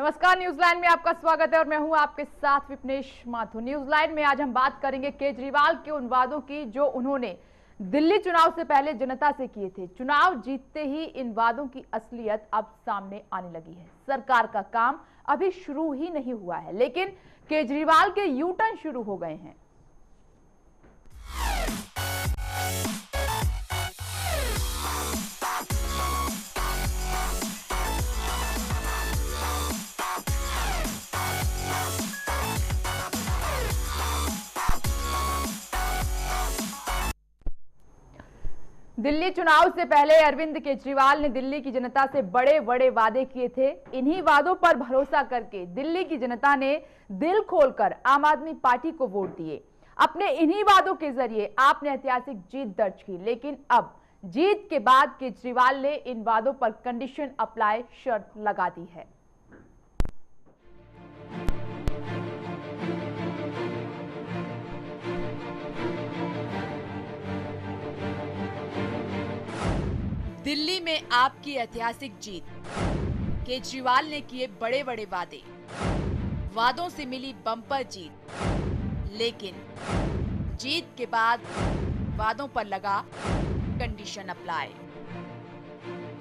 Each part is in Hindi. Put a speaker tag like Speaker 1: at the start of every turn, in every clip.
Speaker 1: नमस्कार, न्यूज़लाइन में आपका स्वागत है और मैं हूं आपके साथ विपनेश माथुर। न्यूज़लाइन में आज हम बात करेंगे केजरीवाल के उन वादों की जो उन्होंने दिल्ली चुनाव से पहले जनता से किए थे। चुनाव जीतते ही इन वादों की असलियत अब सामने आने लगी है। सरकार का काम अभी शुरू ही नहीं हुआ है, लेकिन केजरीवाल के यू टर्न शुरू हो गए हैं। दिल्ली चुनाव से पहले अरविंद केजरीवाल ने दिल्ली की जनता से बड़े बड़े वादे किए थे। इन्हीं वादों पर भरोसा करके दिल्ली की जनता ने दिल खोलकर आम आदमी पार्टी को वोट दिए। अपने इन्हीं वादों के जरिए आपने ऐतिहासिक जीत दर्ज की, लेकिन अब जीत के बाद केजरीवाल ने इन वादों पर कंडीशन अप्लाई शर्त लगा दी है। दिल्ली में आपकी ऐतिहासिक जीत। केजरीवाल ने किए बड़े बड़े वादे, वादों से मिली बम्पर जीत, लेकिन जीत के बाद वादों पर लगा कंडीशन अप्लाई।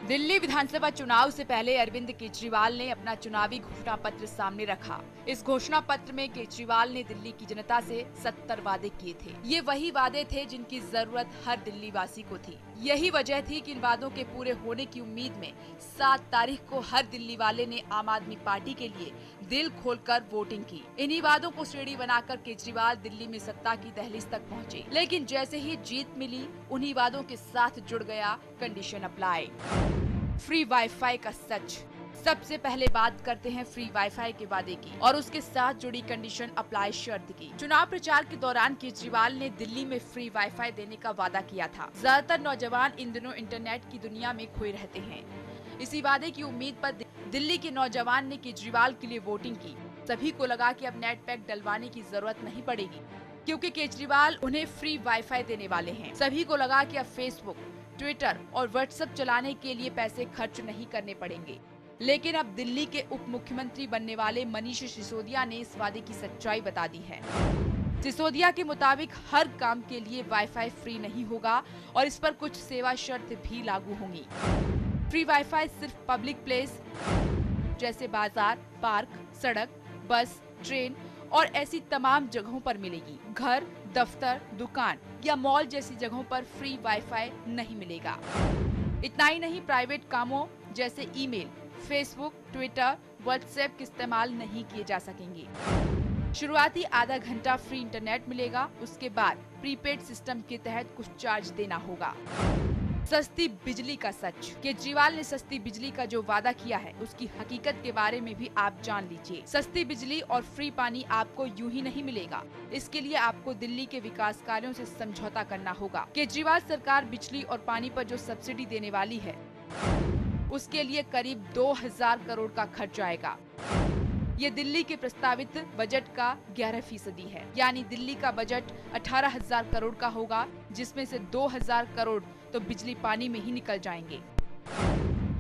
Speaker 1: दिल्ली विधानसभा चुनाव से पहले अरविंद केजरीवाल ने अपना चुनावी घोषणा पत्र सामने रखा। इस घोषणा पत्र में केजरीवाल ने दिल्ली की जनता से 70 वादे किए थे। ये वही वादे थे जिनकी जरूरत हर दिल्ली वासी को थी। यही वजह थी कि इन वादों के पूरे होने की उम्मीद में 7 तारीख को हर दिल्ली वाले ने आम आदमी पार्टी के लिए दिल खोलकर वोटिंग की। इन्हीं वादों को श्रेणी बनाकर केजरीवाल दिल्ली में सत्ता की दहलीज तक पहुंचे, लेकिन जैसे ही जीत मिली, उन्हीं वादों के साथ जुड़ गया कंडीशन अप्लाई। फ्री वाईफाई का सच। सबसे पहले बात करते हैं फ्री वाईफाई के वादे की और उसके साथ जुड़ी कंडीशन अप्लाई शर्त की। चुनाव प्रचार के दौरान केजरीवाल ने दिल्ली में फ्री वाईफाई देने का वादा किया था। ज्यादातर नौजवान इन दिनों इंटरनेट की दुनिया में खोए रहते हैं। इसी वादे की उम्मीद पर दिल्ली के नौजवान ने केजरीवाल के लिए वोटिंग की। सभी को लगा कि अब नेट पैक डलवाने की जरूरत नहीं पड़ेगी, क्योंकि केजरीवाल उन्हें फ्री वाईफाई देने वाले हैं। सभी को लगा कि अब फेसबुक, ट्विटर और व्हाट्सएप चलाने के लिए पैसे खर्च नहीं करने पड़ेंगे। लेकिन अब दिल्ली के उप मुख्यमंत्री बनने वाले मनीष सिसोदिया ने इस वादे की सच्चाई बता दी है। सिसोदिया के मुताबिक हर काम के लिए वाईफाई फ्री नहीं होगा और इस पर कुछ सेवा शर्त भी लागू होंगी। फ्री वाईफाई सिर्फ पब्लिक प्लेस जैसे बाजार, पार्क, सड़क, बस, ट्रेन और ऐसी तमाम जगहों पर मिलेगी। घर, दफ्तर, दुकान या मॉल जैसी जगहों पर फ्री वाईफाई नहीं मिलेगा। इतना ही नहीं, प्राइवेट कामों जैसे ईमेल, फेसबुक, ट्विटर, व्हाट्सएप के इस्तेमाल नहीं किए जा सकेंगे। शुरुआती आधा घंटा फ्री इंटरनेट मिलेगा, उसके बाद प्रीपेड सिस्टम के तहत कुछ चार्ज देना होगा। सस्ती बिजली का सच। केजरीवाल ने सस्ती बिजली का जो वादा किया है, उसकी हकीकत के बारे में भी आप जान लीजिए। सस्ती बिजली और फ्री पानी आपको यूं ही नहीं मिलेगा। इसके लिए आपको दिल्ली के विकास कार्यों से समझौता करना होगा। केजरीवाल सरकार बिजली और पानी पर जो सब्सिडी देने वाली है, उसके लिए करीब 2000 करोड़ का खर्च आएगा। ये दिल्ली के प्रस्तावित बजट का 11% है, यानी दिल्ली का बजट 18,000 करोड़ का होगा, जिसमें से 2000 करोड़ तो बिजली पानी में ही निकल जाएंगे।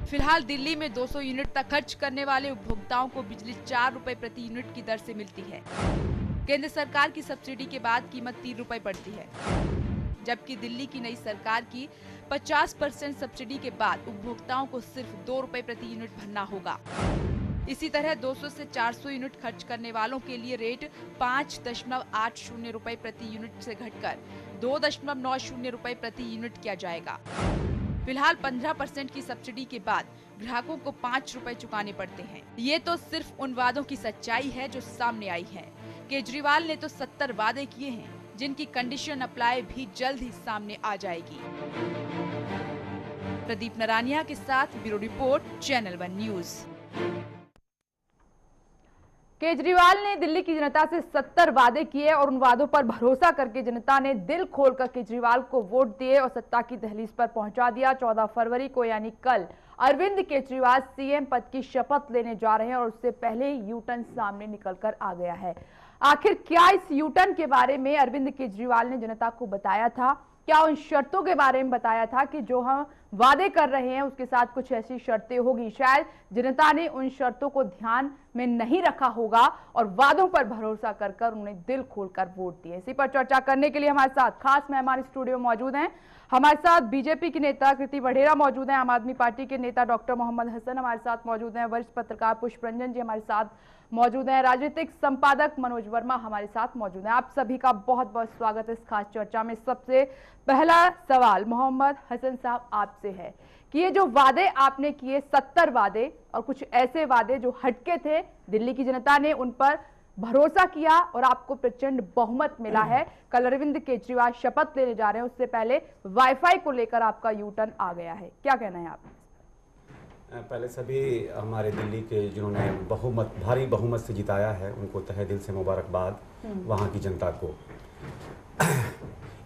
Speaker 1: फिलहाल दिल्ली में 200 यूनिट तक खर्च करने वाले उपभोक्ताओं को बिजली 4 रुपए प्रति यूनिट की दर से मिलती है। केंद्र सरकार की सब्सिडी के बाद कीमत 3 रुपए पड़ती है, जबकि दिल्ली की नई सरकार की 50% सब्सिडी के बाद उपभोक्ताओं को सिर्फ 2 रुपए प्रति यूनिट भरना होगा। इसी तरह 200 से 400 यूनिट खर्च करने वालों के लिए रेट 5.80 रुपए प्रति यूनिट से घटकर 2.90 रुपए प्रति यूनिट किया जाएगा। फिलहाल 15% की सब्सिडी के बाद ग्राहकों को 5 रुपए चुकाने पड़ते हैं। ये तो सिर्फ उन वादों की सच्चाई है जो सामने आई है। केजरीवाल ने तो 70 वादे किए हैं, जिनकी कंडीशन अप्लाई भी जल्द ही सामने आ जाएगी। प्रदीप नरानिया के साथ bureau report, channel 1 news. Kejriwal ने दिल्ली की जनता से 70 वादे किए और उन वादों पर भरोसा करके जनता ने दिल खोलकर केजरीवाल को वोट दिए और सत्ता की दहलीज पर पहुंचा दिया। 14 फरवरी को यानी कल अरविंद केजरीवाल सीएम पद की शपथ लेने जा रहे हैं और उससे पहले ही यू टर्न सामने निकलकर आ गया है। आखिर क्या इस यू टर्न के बारे में अरविंद केजरीवाल ने जनता को बताया था,
Speaker 2: क्या उन शर्तों के बारे में बताया था कि जो हम वादे कर रहे हैं उसके साथ कुछ ऐसी शर्तें होगी? शायद जनता ने उन शर्तों को ध्यान में नहीं रखा होगा और वादों पर भरोसा कर कर उन्हें दिल खोलकर वोट दिए। इसी पर चर्चा करने के लिए हमारे साथ खास मेहमान स्टूडियो मौजूद हैं। हमारे साथ बीजेपी की नेता कृति वढेरा मौजूद हैं, आम आदमी पार्टी के नेता डॉक्टर मोहम्मद हसन हमारे साथ मौजूद हैं, वरिष्ठ पत्रकार पुष्परंजन जी हमारे साथ मौजूद हैं, राजनीतिक संपादक मनोज वर्मा हमारे साथ मौजूद हैं। आप सभी का बहुत बहुत स्वागत है इस खास चर्चा में। सबसे पहला सवाल मोहम्मद हसन साहब आपसे है कि ये जो वादे आपने किए 70 वादे और कुछ ऐसे वादे जो हटके थे, दिल्ली की जनता ने उन पर भरोसा किया और आपको प्रचंड बहुमत मिला है। कल अरविंद केजरीवाल शपथ लेने जा रहे हैं, उससे पहले वाईफाई को लेकर आपका यू टर्न आ गया है, क्या कहना है आप?
Speaker 3: पहले सभी हमारे दिल्ली के जिन्होंने भारी बहुमत से जिताया है उनको तहे दिल से मुबारकबाद वहाँ की जनता को।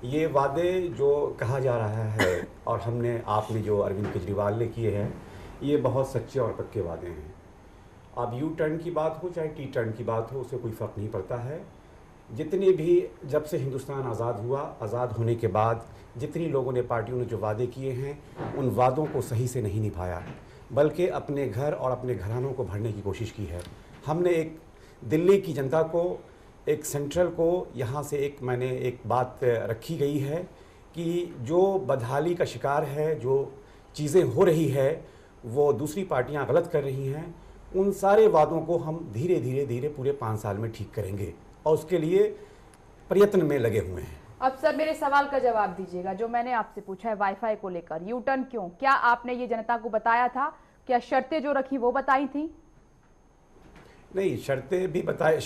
Speaker 3: ये वादे जो कहा जा रहा है और आपने जो अरविंद केजरीवाल ने किए हैं, ये बहुत सच्चे और पक्के वादे हैं। अब यू टर्न की बात हो चाहे टी टर्न की बात हो, उससे कोई फ़र्क नहीं पड़ता है। जितनी भी जब से हिंदुस्तान आज़ाद हुआ, आज़ाद होने के बाद जितनी लोगों ने, पार्टियों ने जो वादे किए हैं, उन वादों को सही से नहीं निभाया, बल्कि अपने घर और अपने घरानों को भरने की कोशिश की है। हमने एक दिल्ली की जनता को, एक सेंट्रल को, यहाँ से मैंने एक बात रखी गई है कि जो बदहाली का शिकार है, जो चीज़ें हो रही है, वो दूसरी पार्टियाँ गलत कर रही हैं, उन सारे वादों को हम धीरे धीरे पूरे 5 साल में ठीक करेंगे और उसके लिए प्रयत्न में लगे हुए हैं।
Speaker 2: अब सर मेरे सवाल का जवाब दीजिएगा जो मैंने आपसे पूछा है वाईफाई को लेकर, यू टर्न क्यों? क्या आपने ये जनता को बताया था? क्या शर्तें जो रखी वो बताई थी?
Speaker 3: नहीं, शर्तें भी बताए,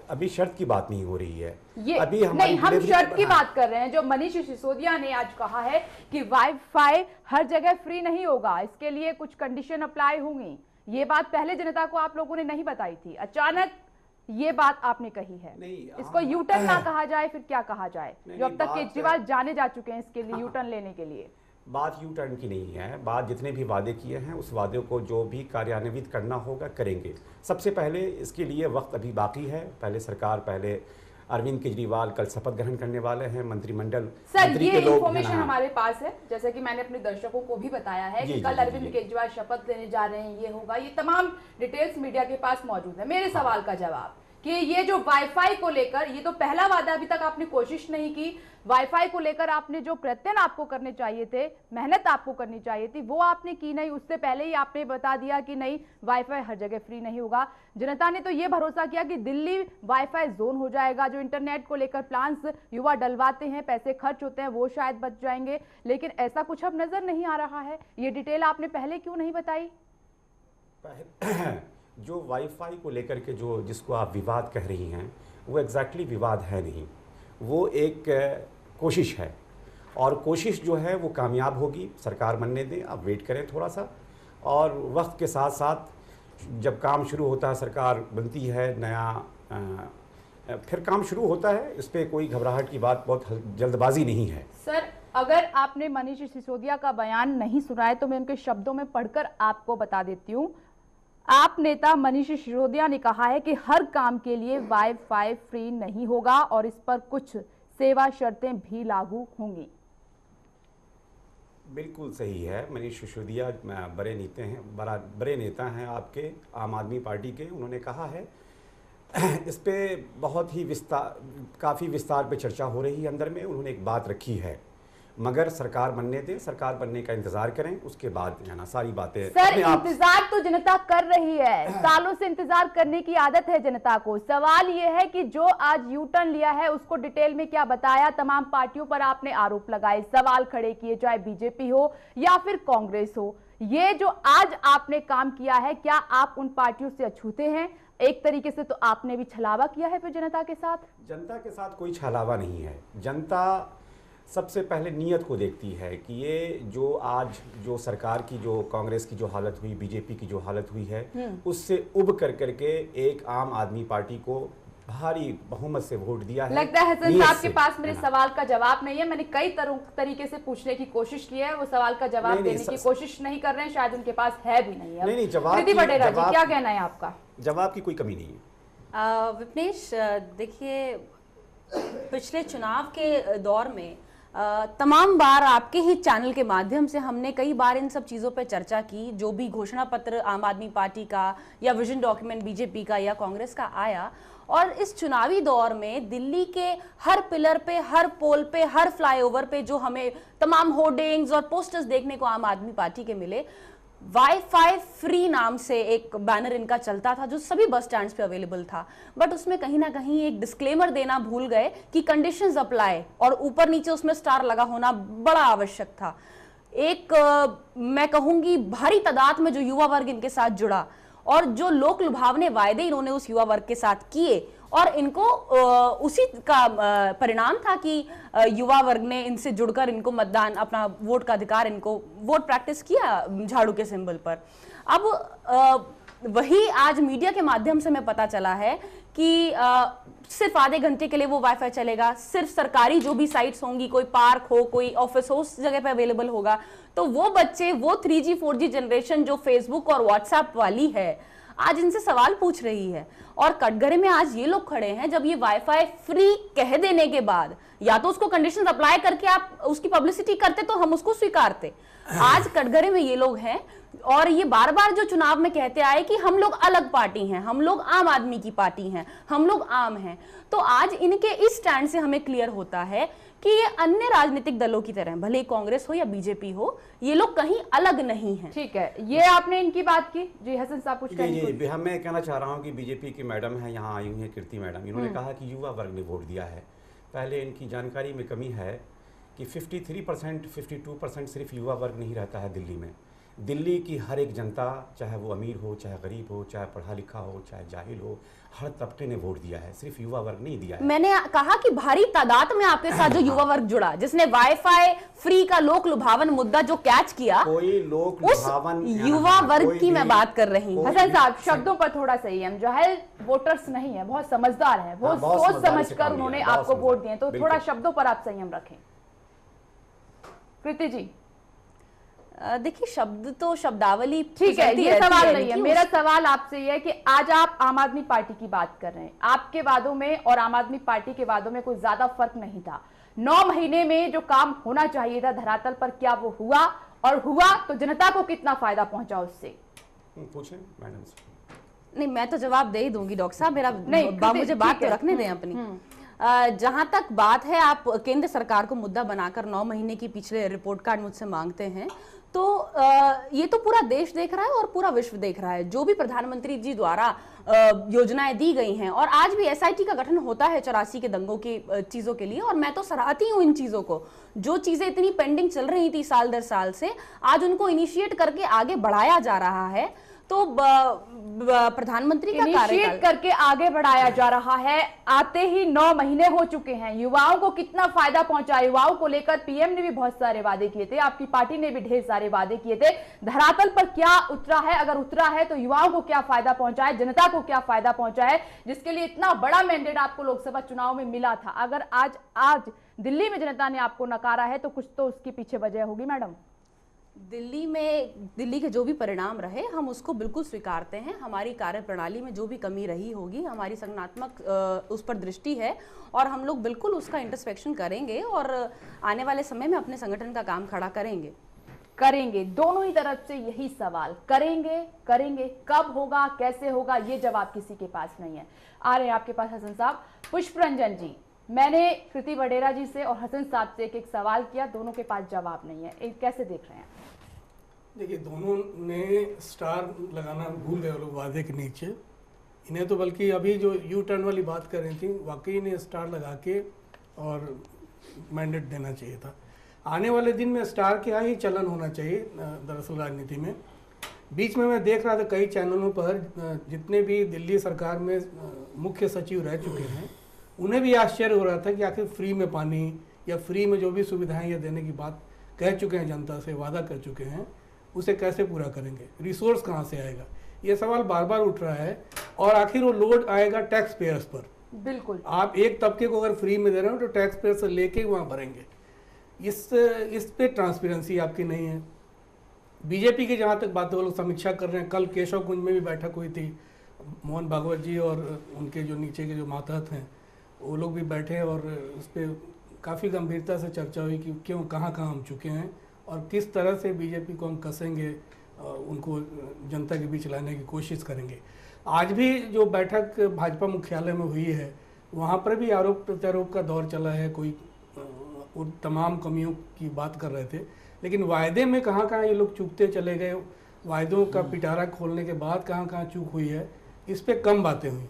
Speaker 3: अभी शर्त की बात नहीं हो रही है।
Speaker 2: ये
Speaker 3: अभी
Speaker 2: नहीं, हम शर्त की बात कर रहे हैं। जो मनीष सिसोदिया ने आज कहा है कि वाईफाई हर जगह फ्री नहीं होगा, इसके लिए कुछ कंडीशन अप्लाई होंगी। ये बात पहले जनता को आप लोगों ने नहीं बताई थी, अचानक ये बात आपने कही है। इसको यू टर्न ना कहा जाए फिर क्या कहा जाए? जो अब तक केजरीवाल जाने जा चुके हैं इसके लिए, यू टर्न लेने के लिए।
Speaker 3: बात यू टर्न की नहीं है, बात जितने भी वादे किए हैं उस वादे को जो भी कार्यान्वित करना होगा करेंगे। सबसे पहले इसके लिए वक्त अभी बाकी है। पहले अरविंद केजरीवाल कल शपथ ग्रहण करने वाले हैं, मंत्रिमंडल
Speaker 2: सर ये इन्फॉर्मेशन हमारे पास है, जैसे कि मैंने अपने दर्शकों को भी बताया है कि कल अरविंद केजरीवाल शपथ लेने जा रहे हैं, ये होगा, ये तमाम डिटेल्स मीडिया के पास मौजूद है। मेरे सवाल का जवाब कि ये जो वाईफाई को लेकर, ये तो पहला वादा, अभी तक आपने कोशिश नहीं की। वाईफाई को लेकर आपने जो प्रयत्न आपको करने चाहिए थे, मेहनत आपको करनी चाहिए थी, वो आपने की नहीं। उससे पहले ही आपने बता दिया कि नहीं, वाईफाई हर जगह फ्री नहीं होगा। जनता ने तो ये भरोसा किया कि दिल्ली वाईफाई जोन हो जाएगा। जो इंटरनेट को लेकर प्लान्स युवा डलवाते हैं, पैसे खर्च होते हैं, वो शायद बच जाएंगे, लेकिन ऐसा कुछ अब नजर नहीं आ रहा है। ये डिटेल आपने पहले क्यों नहीं बताई?
Speaker 3: जो वाईफाई को लेकर के जिसको आप विवाद कह रही हैं, वो एग्जैक्टली विवाद है नहीं, वो एक कोशिश है और कोशिश जो है वो कामयाब होगी। सरकार बनने दें, आप वेट करें थोड़ा सा, और वक्त के साथ साथ जब काम शुरू होता है, सरकार बनती है, फिर काम शुरू होता है। इस पर कोई घबराहट की बात, बहुत जल्दबाजी नहीं है।
Speaker 2: सर अगर आपने मनीष सिसोदिया का बयान नहीं सुना है तो मैं उनके शब्दों में पढ़कर आपको बता देती हूँ। आप नेता मनीष सिसोदिया ने कहा है कि हर काम के लिए वाईफाई फ्री नहीं होगा और इस पर कुछ सेवा शर्तें भी लागू होंगी।
Speaker 3: बिल्कुल सही है। मनीष सिसोदिया बड़े नेता हैं आपके आम आदमी पार्टी के। उन्होंने कहा है, इस पे बहुत ही काफ़ी विस्तार पे चर्चा हो रही है अंदर में। उन्होंने एक बात रखी है, मगर सरकार बनने दें, सरकार बनने का इंतजार करें, उसके बाद जाना सारी बातें।
Speaker 2: सर इंतजार तो जनता कर रही है, सालों से इंतजार करने की आदत है जनता को। सवाल ये है कि जो आज यू टर्न लिया है उसको डिटेल में क्या बताया? तमाम पार्टियों पर आपने आरोप लगाए, सवाल खड़े किए, चाहे बीजेपी हो या फिर कांग्रेस हो। ये जो आज आपने काम किया है, क्या आप उन पार्टियों से अछूते हैं? एक तरीके से तो आपने भी छलावा किया है फिर जनता के साथ।
Speaker 3: जनता के साथ कोई छलावा नहीं है। जनता सबसे पहले नीयत को देखती है कि ये जो सरकार की, जो कांग्रेस की जो हालत हुई, बीजेपी की जो हालत हुई है, उससे उब करके एक आम आदमी पार्टी को भारी बहुमत से वोट दिया है।
Speaker 2: लगता है हसन साहब के पास मेरे सवाल का जवाब नहीं है। मैंने कई तरीके से पूछने की कोशिश की है, वो सवाल का जवाब देने की कोशिश नहीं कर रहे हैं, शायद उनके पास है भी नहीं है।
Speaker 3: नहीं, जवाब
Speaker 2: क्या कहना है आपका?
Speaker 3: जवाब की कोई कमी नहीं है।
Speaker 4: विपनेश, देखिए पिछले चुनाव के दौर में तमाम बार आपके ही चैनल के माध्यम से हमने कई बार इन सब चीज़ों पर चर्चा की। जो भी घोषणा पत्र आम आदमी पार्टी का या विजन डॉक्यूमेंट बीजेपी का या कांग्रेस का आया, और इस चुनावी दौर में दिल्ली के हर पिलर पे, हर पोल पे, हर फ्लाईओवर पे जो हमें तमाम होर्डिंग्स और पोस्टर्स देखने को आम आदमी पार्टी के मिले, वाईफाई फ्री नाम से एक बैनर इनका चलता था जो सभी बस स्टैंड्स पे अवेलेबल था। बट उसमें कहीं ना कहीं एक डिस्क्लेमर देना भूल गए कि कंडीशंस अप्लाई, और ऊपर नीचे उसमें स्टार लगा होना बड़ा आवश्यक था। एक मैं कहूंगी भारी तादाद में जो युवा वर्ग इनके साथ जुड़ा, और जो लोक लुभावने वायदे इन्होंने उस युवा वर्ग के साथ किए, और इनको उसी का परिणाम था कि युवा वर्ग ने इनसे जुड़कर इनको मतदान, अपना वोट का अधिकार, इनको वोट प्रैक्टिस किया झाड़ू के सिंबल पर। अब वही आज मीडिया के माध्यम से हमें पता चला है कि सिर्फ आधे घंटे के लिए वो वाईफाई चलेगा, सिर्फ सरकारी जो भी साइट्स होंगी, कोई पार्क हो, कोई ऑफिस हो, उस जगह पे अवेलेबल होगा। तो वो बच्चे, वो 3G 4G जनरेशन जो फेसबुक और व्हाट्सएप वाली है, आज इनसे सवाल पूछ रही है। और कटघरे में आज ये लोग खड़े हैं, जब ये वाईफाई फ्री कह देने के बाद या तो उसको कंडीशंस अप्लाई करके आप उसकी पब्लिसिटी करते तो हम उसको स्वीकारते। आज कटघरे में ये लोग हैं, और ये बार बार जो चुनाव में कहते आए कि हम लोग अलग पार्टी हैं, हम लोग आम आदमी की पार्टी हैं, हम लोग आम हैं। तो आज इनके इस स्टैंड से हमें क्लियर होता है कि ये अन्य राजनीतिक दलों की तरह, भले कांग्रेस हो या बीजेपी हो, ये लोग कहीं अलग नहीं हैं।
Speaker 2: ठीक है, ये आपने इनकी बात की। जी हसन साहब कुछ कहेंगे?
Speaker 3: जी, मैं कहना चाह रहा हूँ कि बीजेपी की मैडम है, यहाँ आई हुई है कीर्ति मैडम, इन्होंने कहा कि युवा वर्ग ने वोट दिया है। पहले इनकी जानकारी में कमी है कि 53%, 52% सिर्फ युवा वर्ग नहीं रहता है दिल्ली में। दिल्ली की हर एक जनता, चाहे वो अमीर हो, चाहे गरीब हो, चाहे पढ़ा लिखा हो, चाहे जाहिल हो, हर तबके ने वोट दिया है, सिर्फ युवा वर्ग नहीं दिया है।
Speaker 4: मैंने कहा कि भारी तादाद में आपके साथ जो युवा वर्ग जुड़ा, जिसने वाईफाई फ्री का लोक लुभावन मुद्दा जो कैच किया,
Speaker 3: कोई लोक लुभावन
Speaker 4: युवा वर्ग की मैं बात कर रही हूँ।
Speaker 2: हसन साहब, शब्दों पर थोड़ा संयम। जाहिल वोटर्स नहीं है, बहुत समझदार है, वो सोच समझ कर उन्होंने आपको वोट दिए, तो थोड़ा शब्दों पर आप संयम रखें। कृति जी,
Speaker 4: देखिए, शब्द तो शब्दावली
Speaker 2: ठीक है, ये सवाल नहीं है। मेरा सवाल आपसे ये है कि आज आप आम आदमी पार्टी की बात कर रहे हैं, आपके वादों में और आम आदमी पार्टी के वादों में कोई ज्यादा फर्क नहीं था। 9 महीने में जो काम होना चाहिए था धरातल पर, क्या वो हुआ? और हुआ तो जनता को कितना फायदा पहुंचा उससे?
Speaker 3: पूछें मैडम से।
Speaker 4: नहीं, मैं तो जवाब दे ही दूंगी डॉक्टर साहब, मेरा मुझे बात तो रखने दें अपनी। जहां तक बात है, आप केंद्र सरकार को मुद्दा बनाकर 9 महीने की पिछले रिपोर्ट कार्ड मुझसे मांगते हैं, तो ये तो पूरा देश देख रहा है और पूरा विश्व देख रहा है। जो भी प्रधानमंत्री जी द्वारा योजनाएं दी गई हैं, और आज भी SIT का गठन होता है 84 के दंगों की चीजों के लिए, और मैं तो सराहती हूँ इन चीजों को। जो चीजें इतनी पेंडिंग चल रही थी साल दर साल से, आज उनको इनिशिएट करके आगे बढ़ाया जा रहा है। तो प्रधानमंत्री का कार्यकाल
Speaker 2: करके आगे बढ़ाया जा रहा है। आते ही 9 महीने हो चुके हैं, युवाओं को कितना फायदा पहुंचा? युवाओं को लेकर पीएम ने भी बहुत सारे वादे किए थे, आपकी पार्टी ने भी ढेर सारे वादे किए थे। धरातल पर क्या उतरा है? अगर उतरा है तो युवाओं को क्या फायदा पहुंचा है, जनता को क्या फायदा पहुंचा है, जिसके लिए इतना बड़ा मैंडेट आपको लोकसभा चुनाव में मिला था? अगर आज दिल्ली में जनता ने आपको नकारा है तो कुछ तो उसके पीछे वजह होगी मैडम।
Speaker 4: दिल्ली के जो भी परिणाम रहे, हम उसको बिल्कुल स्वीकारते हैं। हमारी कार्यप्रणाली में जो भी कमी रही होगी, हमारी संगठनात्मक उस पर दृष्टि है, और हम लोग बिल्कुल उसका इंट्रोस्पेक्शन करेंगे, और आने वाले समय में अपने संगठन का काम खड़ा करेंगे। दोनों ही तरफ से यही सवाल, करेंगे, कब होगा, कैसे होगा, ये जवाब किसी के पास नहीं है। आ रहे हैं आपके पास हसन साहब। पुष्परंजन जी, मैंने कृति वडेरा जी से और हसन साहब से एक सवाल किया, दोनों के पास जवाब नहीं है, कैसे देख रहे हैं?
Speaker 5: देखिए, दोनों ने स्टार लगाना भूल गए लोग वादे के नीचे। इन्हें तो बल्कि अभी जो यू टर्न वाली बात कर रही थी, वाकई इन्हें स्टार लगा के और मैंडेट देना चाहिए था। आने वाले दिन में स्टार क्या ही चलन होना चाहिए दरअसल राजनीति में। बीच में मैं देख रहा था कई चैनलों पर जितने भी दिल्ली सरकार में मुख्य सचिव रह चुके हैं, उन्हें भी आश्चर्य हो रहा था कि आखिर फ्री में पानी या फ्री में जो भी सुविधाएं ये देने की बात कह चुके हैं, जनता से वादा कर चुके हैं, उसे कैसे पूरा करेंगे, रिसोर्स कहाँ से आएगा, ये सवाल बार बार उठ रहा है। और आखिर वो लोड आएगा टैक्स पेयर्स पर।
Speaker 2: बिल्कुल,
Speaker 5: आप एक तबके को अगर फ्री में दे रहे हो तो टैक्स पेयर से लेके वहाँ भरेंगे। इस पे ट्रांसपेरेंसी आपकी नहीं है। बीजेपी की जहाँ तक बात है, वो लोग समीक्षा कर रहे हैं। कल केशव कुंज में भी बैठक हुई थी, मोहन भागवत जी और उनके जो नीचे के जो मातहत हैं वो लोग भी बैठे और उस पर काफ़ी गंभीरता से चर्चा हुई कि क्यों कहाँ हम चुके हैं और किस तरह से बीजेपी को हम कसेंगे, उनको जनता के बीच लाने की कोशिश करेंगे। आज भी जो बैठक भाजपा मुख्यालय में हुई है वहाँ पर भी आरोप प्रत्यारोप का दौर चला है, कोई उन तमाम कमियों की बात कर रहे थे, लेकिन वायदे में कहाँ ये लोग चूकते चले गए, वायदों का पिटारा खोलने के बाद कहाँ चूक हुई है, इस पे कम बातें हुई।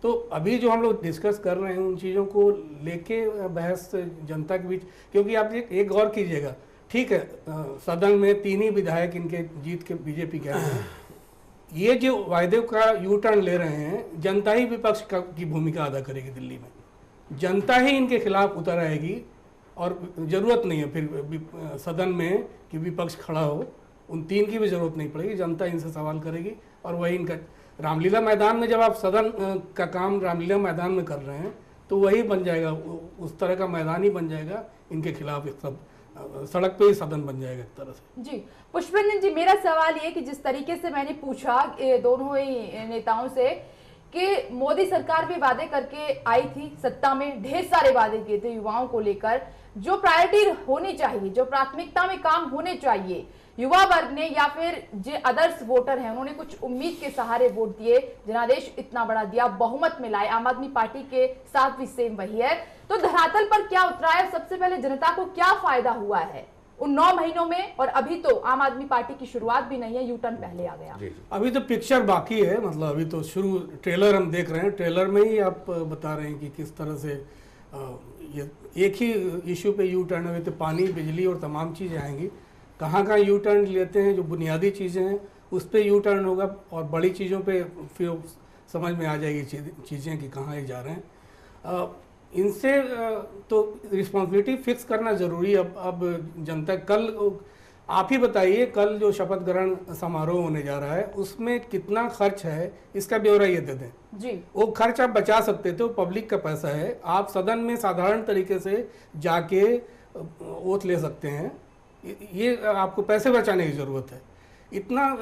Speaker 5: तो अभी जो हम लोग डिस्कस कर रहे हैं उन चीज़ों को लेके बहस जनता के बीच, क्योंकि आप एक गौर कीजिएगा, ठीक है सदन में 3 ही विधायक इनके जीत के बीजेपी के हैं, ये जो वायदे का यू टर्न ले रहे हैं, जनता ही विपक्ष की भूमिका अदा करेगी दिल्ली में, जनता ही इनके खिलाफ उतर आएगी और ज़रूरत नहीं है फिर सदन में कि विपक्ष खड़ा हो, उन 3 की भी ज़रूरत नहीं पड़ेगी, जनता इनसे सवाल करेगी और वही इनका रामलीला मैदान में, जब आप सदन का काम रामलीला मैदान में कर रहे हैं तो वही बन जाएगा, उस तरह का मैदान ही बन जाएगा इनके खिलाफ, सब सड़क पे ही सदन बन जाएगा एक तरह से।
Speaker 2: जी पुष्पेंद्र जी, मेरा सवाल ये कि जिस तरीके से मैंने पूछा दोनों ही नेताओं से कि मोदी सरकार भी वादे करके आई थी, सत्ता में ढेर सारे वादे किए थे युवाओं को लेकर, जो प्रायोरिटी होनी चाहिए, जो प्राथमिकता में काम होने चाहिए, युवा वर्ग ने या फिर जो अदर्स वोटर हैं उन्होंने कुछ उम्मीद के सहारे वोट दिए, जनादेश इतना बड़ा दिया, बहुमत मिलाए, आम आदमी पार्टी के साथ भी सेम वही है, तो धरातल पर क्या उतरा है? सबसे पहले जनता को क्या फायदा हुआ है उन 9 महीनों में? और अभी तो आम आदमी पार्टी की शुरुआत भी नहीं है, यू टर्न पहले आ गया।
Speaker 5: अभी तो पिक्चर बाकी है, मतलब अभी तो शुरू ट्रेलर हम देख रहे हैं, ट्रेलर में ही आप बता रहे हैं कि किस तरह से ये एक ही इशू पे यू टर्न हुए, तो पानी, बिजली और तमाम चीज़ें आएंगी, कहाँ यू टर्न लेते हैं, जो बुनियादी चीज़ें हैं उस पर यू टर्न होगा और बड़ी चीज़ों पे फिर समझ में आ जाएगी चीज़ें कि कहाँ ये जा रहे हैं। इनसे तो रिस्पॉन्सिबिलिटी फिक्स करना ज़रूरी है। अब जनता, कल आप ही बताइए, कल जो शपथ ग्रहण समारोह होने जा रहा है उसमें कितना खर्च है, इसका ब्यौरा ये दे दें
Speaker 2: जी।
Speaker 5: वो खर्च आप बचा सकते थे, वो पब्लिक का पैसा है, आप सदन में साधारण तरीके से जाके ओथ ले सकते हैं, ये आपको पैसे बचाने की ज़रूरत है। इतना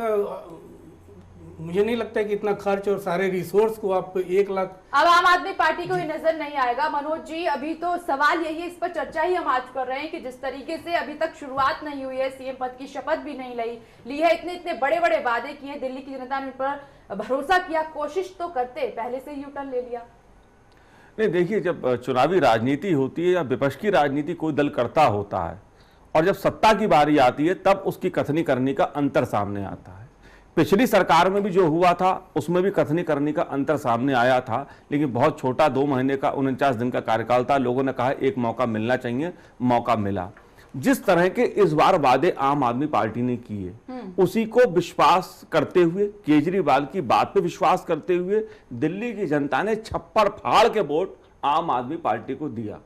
Speaker 5: मुझे नहीं लगता है कि इतना खर्च और सारे रिसोर्स को आप 1 लाख,
Speaker 2: अब आम आदमी पार्टी को ये नजर नहीं आएगा। मनोज जी, अभी तो सवाल यही है, इस पर चर्चा ही हम आज कर रहे हैं कि जिस तरीके से अभी तक शुरुआत नहीं हुई है, सीएम पद की शपथ भी नहीं ली है, इतने बड़े वादे किए, दिल्ली की जनता ने उन पर भरोसा किया, कोशिश तो करते, पहले से यू टर्न ले लिया।
Speaker 6: नहीं, देखिए, जब चुनावी राजनीति होती है या विपक्ष की राजनीति कोई दल करता होता है और जब सत्ता की बारी आती है तब उसकी कथनी करने का अंतर सामने आता है। पिछली सरकार में भी जो हुआ था उसमें भी कथनी करने का अंतर सामने आया था, लेकिन बहुत छोटा 2 महीने का 49 दिन का कार्यकाल था। लोगों ने कहा एक मौका मिलना चाहिए, मौका मिला। जिस तरह के इस बार वादे आम आदमी पार्टी ने किए उसी को विश्वास करते हुए, केजरीवाल की बात पे विश्वास करते हुए दिल्ली की जनता ने छप्पर फाड़ के वोट आम आदमी पार्टी को दिया,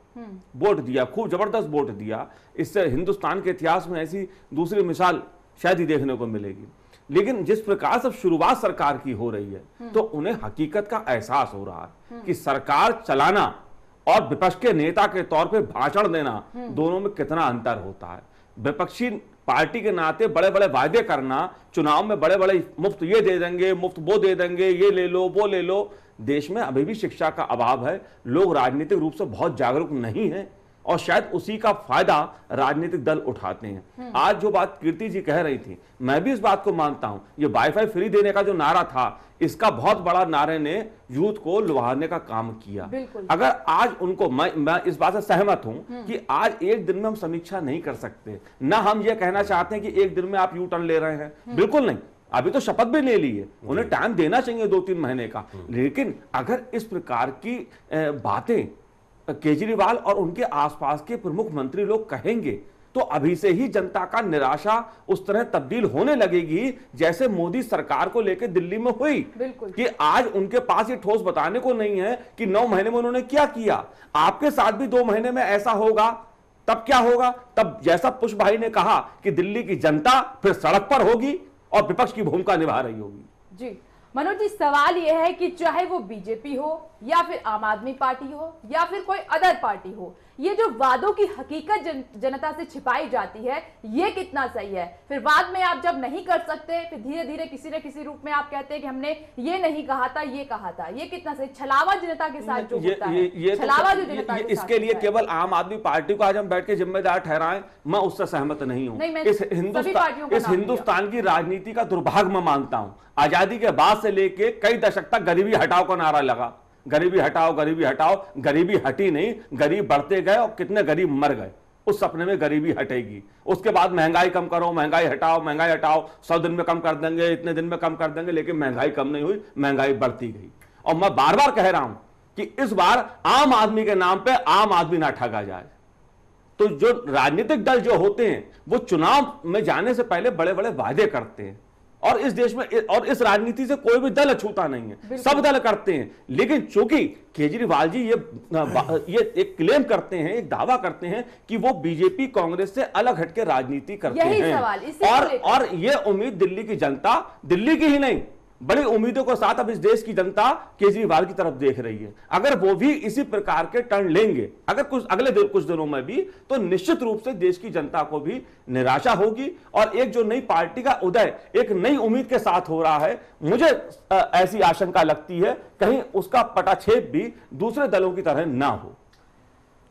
Speaker 6: वोट दिया, खूब जबरदस्त वोट दिया। इससे हिंदुस्तान के इतिहास में ऐसी दूसरी मिसाल शायद ही देखने को मिलेगी। लेकिन जिस प्रकार से शुरुआत सरकार की हो रही है तो उन्हें हकीकत का एहसास हो रहा है कि सरकार चलाना और विपक्ष के नेता के तौर पे भाषण देना, दोनों में कितना अंतर होता है। विपक्षी पार्टी के नाते बड़े बड़े वायदे करना, चुनाव में बड़े बड़े मुफ्त ये दे देंगे, मुफ्त वो दे देंगे, ये ले लो, वो ले लो। देश में अभी भी शिक्षा का अभाव है, लोग राजनीतिक रूप से बहुत जागरूक नहीं है और शायद उसी का फायदा राजनीतिक दल उठाते हैं। आज जो बात कीर्ति जी कह रही थी, मैं भी इस बात को मानता हूं, ये वाईफाई फ्री देने का जो नारा था, इसका बहुत बड़ा नारे ने यूथ को लुभाने का काम किया। अगर आज उनको, मैं इस बात से सहमत हूं कि आज एक दिन में हम समीक्षा नहीं कर सकते, ना हम ये कहना चाहते हैं कि एक दिन में आप यू टर्न ले रहे हैं, बिल्कुल नहीं। अभी तो शपथ भी ले ली है, उन्हें टाइम देना चाहिए 2-3 महीने का। लेकिन अगर इस प्रकार की बातें केजरीवाल और उनके आसपास के प्रमुख मंत्री लोग कहेंगे तो अभी से ही जनता का निराशा उस तरह तब्दील होने लगेगी जैसे मोदी सरकार को लेकर दिल्ली में हुई कि आज उनके पास ये ठोस बताने को नहीं है कि 9 महीने में उन्होंने क्या किया। आपके साथ भी 2 महीने में ऐसा होगा, तब क्या होगा? तब जैसा पुष्प भाई ने कहा कि दिल्ली की जनता फिर सड़क पर होगी और विपक्ष की भूमिका निभा रही होगी।
Speaker 2: जी मनोज जी, सवाल यह है कि चाहे वो बीजेपी हो या फिर आम आदमी पार्टी हो या फिर कोई अदर पार्टी हो, ये जो वादों की हकीकत जनता से छिपाई जाती है, ये कितना सही है? फिर बाद में आप जब नहीं कर सकते, फिर धीरे धीरे किसी न किसी रूप में आप कहते हैं कि हमने ये नहीं कहा था, ये कहा था, ये कितना सही? छलावा जनता के साथ जो होता है, छलावा जो जनता के साथ
Speaker 6: इसके लिए केवल आम आदमी पार्टी को आज हम बैठ के जिम्मेदार ठहराएं, मैं उससे सहमत नहीं हूं। इस हिंदुस्तान की राजनीति का दुर्भाग्य मैं मानता हूं। आजादी के बाद से लेके कई दशक तक गरीबी हटाओ का नारा लगा, गरीबी हटाओ, गरीबी हटाओ, गरीबी हटी नहीं, गरीब बढ़ते गए और कितने गरीब मर गए। उस सपने में गरीबी हटेगी। उसके बाद महंगाई कम करो, महंगाई हटाओ, महंगाई हटाओ, 100 दिन में कम कर देंगे, इतने दिन में कम कर देंगे, लेकिन महंगाई कम नहीं हुई, महंगाई बढ़ती गई। और मैं बार बार कह रहा हूं कि इस बार आम आदमी के नाम पे आम आदमी ना ठगा जाए। तो जो राजनीतिक दल जो होते हैं वो चुनाव में जाने से पहले बड़े बड़े वादे करते हैं, और इस देश में और इस राजनीति से कोई भी दल अछूता नहीं है, सब दल करते हैं। लेकिन चूंकि केजरीवाल जी ये एक क्लेम करते हैं, एक दावा करते हैं कि वो बीजेपी कांग्रेस से अलग हटके राजनीति करते हैं, और ये उम्मीद दिल्ली की जनता, दिल्ली की ही नहीं बड़ी उम्मीदों के साथ अब इस देश की जनता केजरीवाल की तरफ देख रही है। अगर वो भी इसी प्रकार के टर्न लेंगे, अगर कुछ दिनों में भी, तो निश्चित रूप से देश की जनता को भी निराशा होगी, और एक जो नई पार्टी का उदय एक नई उम्मीद के साथ हो रहा है, मुझे ऐसी आशंका लगती है कहीं उसका पटाक्षेप भी दूसरे दलों की तरह ना हो।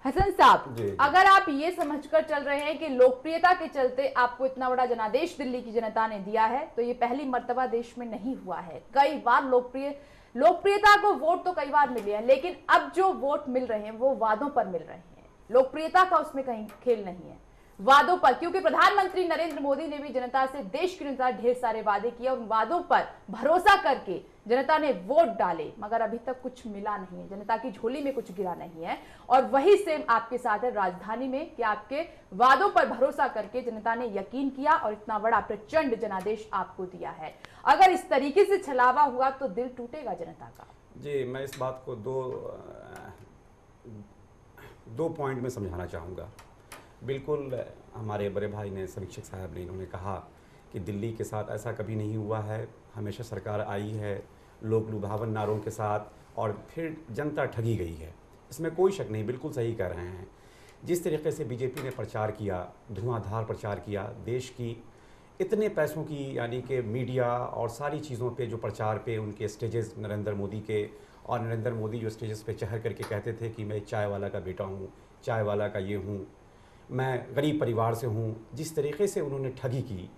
Speaker 2: हसन साहब, अगर आप ये समझकर चल रहे हैं कि लोकप्रियता के चलते आपको इतना बड़ा जनादेश दिल्ली की जनता ने दिया है, तो ये पहली मर्तबा देश में नहीं हुआ है। कई बार लोकप्रियता को वोट तो कई बार मिले हैं, लेकिन अब जो वोट मिल रहे हैं वो वादों पर मिल रहे हैं। लोकप्रियता का उसमें कहीं खेल नहीं है, वादों पर। क्योंकि प्रधानमंत्री नरेंद्र मोदी ने भी जनता से देश के अनुसार ढेर सारे वादे किए, उन वादों पर भरोसा करके जनता ने वोट डाले, मगर अभी तक कुछ मिला नहीं है, जनता की झोली में कुछ गिरा नहीं है। और वही सेम आपके साथ है राजधानी में कि आपके वादों पर भरोसा करके जनता ने यकीन किया और इतना बड़ा प्रचंड जनादेश आपको दिया है। अगर इस तरीके से छलावा हुआ तो दिल टूटेगा जनता का।
Speaker 3: जी, मैं इस बात को दो पॉइंट में समझाना चाहूँगा। बिल्कुल हमारे बड़े भाई ने, समीक्षक साहब ने, इन्होंने कहा कि दिल्ली के साथ ऐसा कभी नहीं हुआ है, हमेशा सरकार आई है लोक लुभावन नारों के साथ, और फिर जनता ठगी गई है, इसमें कोई शक नहीं, बिल्कुल सही कह रहे हैं। जिस तरीके से बीजेपी ने प्रचार किया, धुआंधार प्रचार किया, देश की इतने पैसों की, यानी कि मीडिया और सारी चीज़ों पे जो प्रचार पे उनके स्टेजेस नरेंद्र मोदी के, और नरेंद्र मोदी जो स्टेजेस पे चढ़ करके कहते थे कि मैं चाय वाला का बेटा हूँ, चाय वाला का ये हूँ, मैं गरीब परिवार से हूँ, जिस तरीके से उन्होंने ठगी की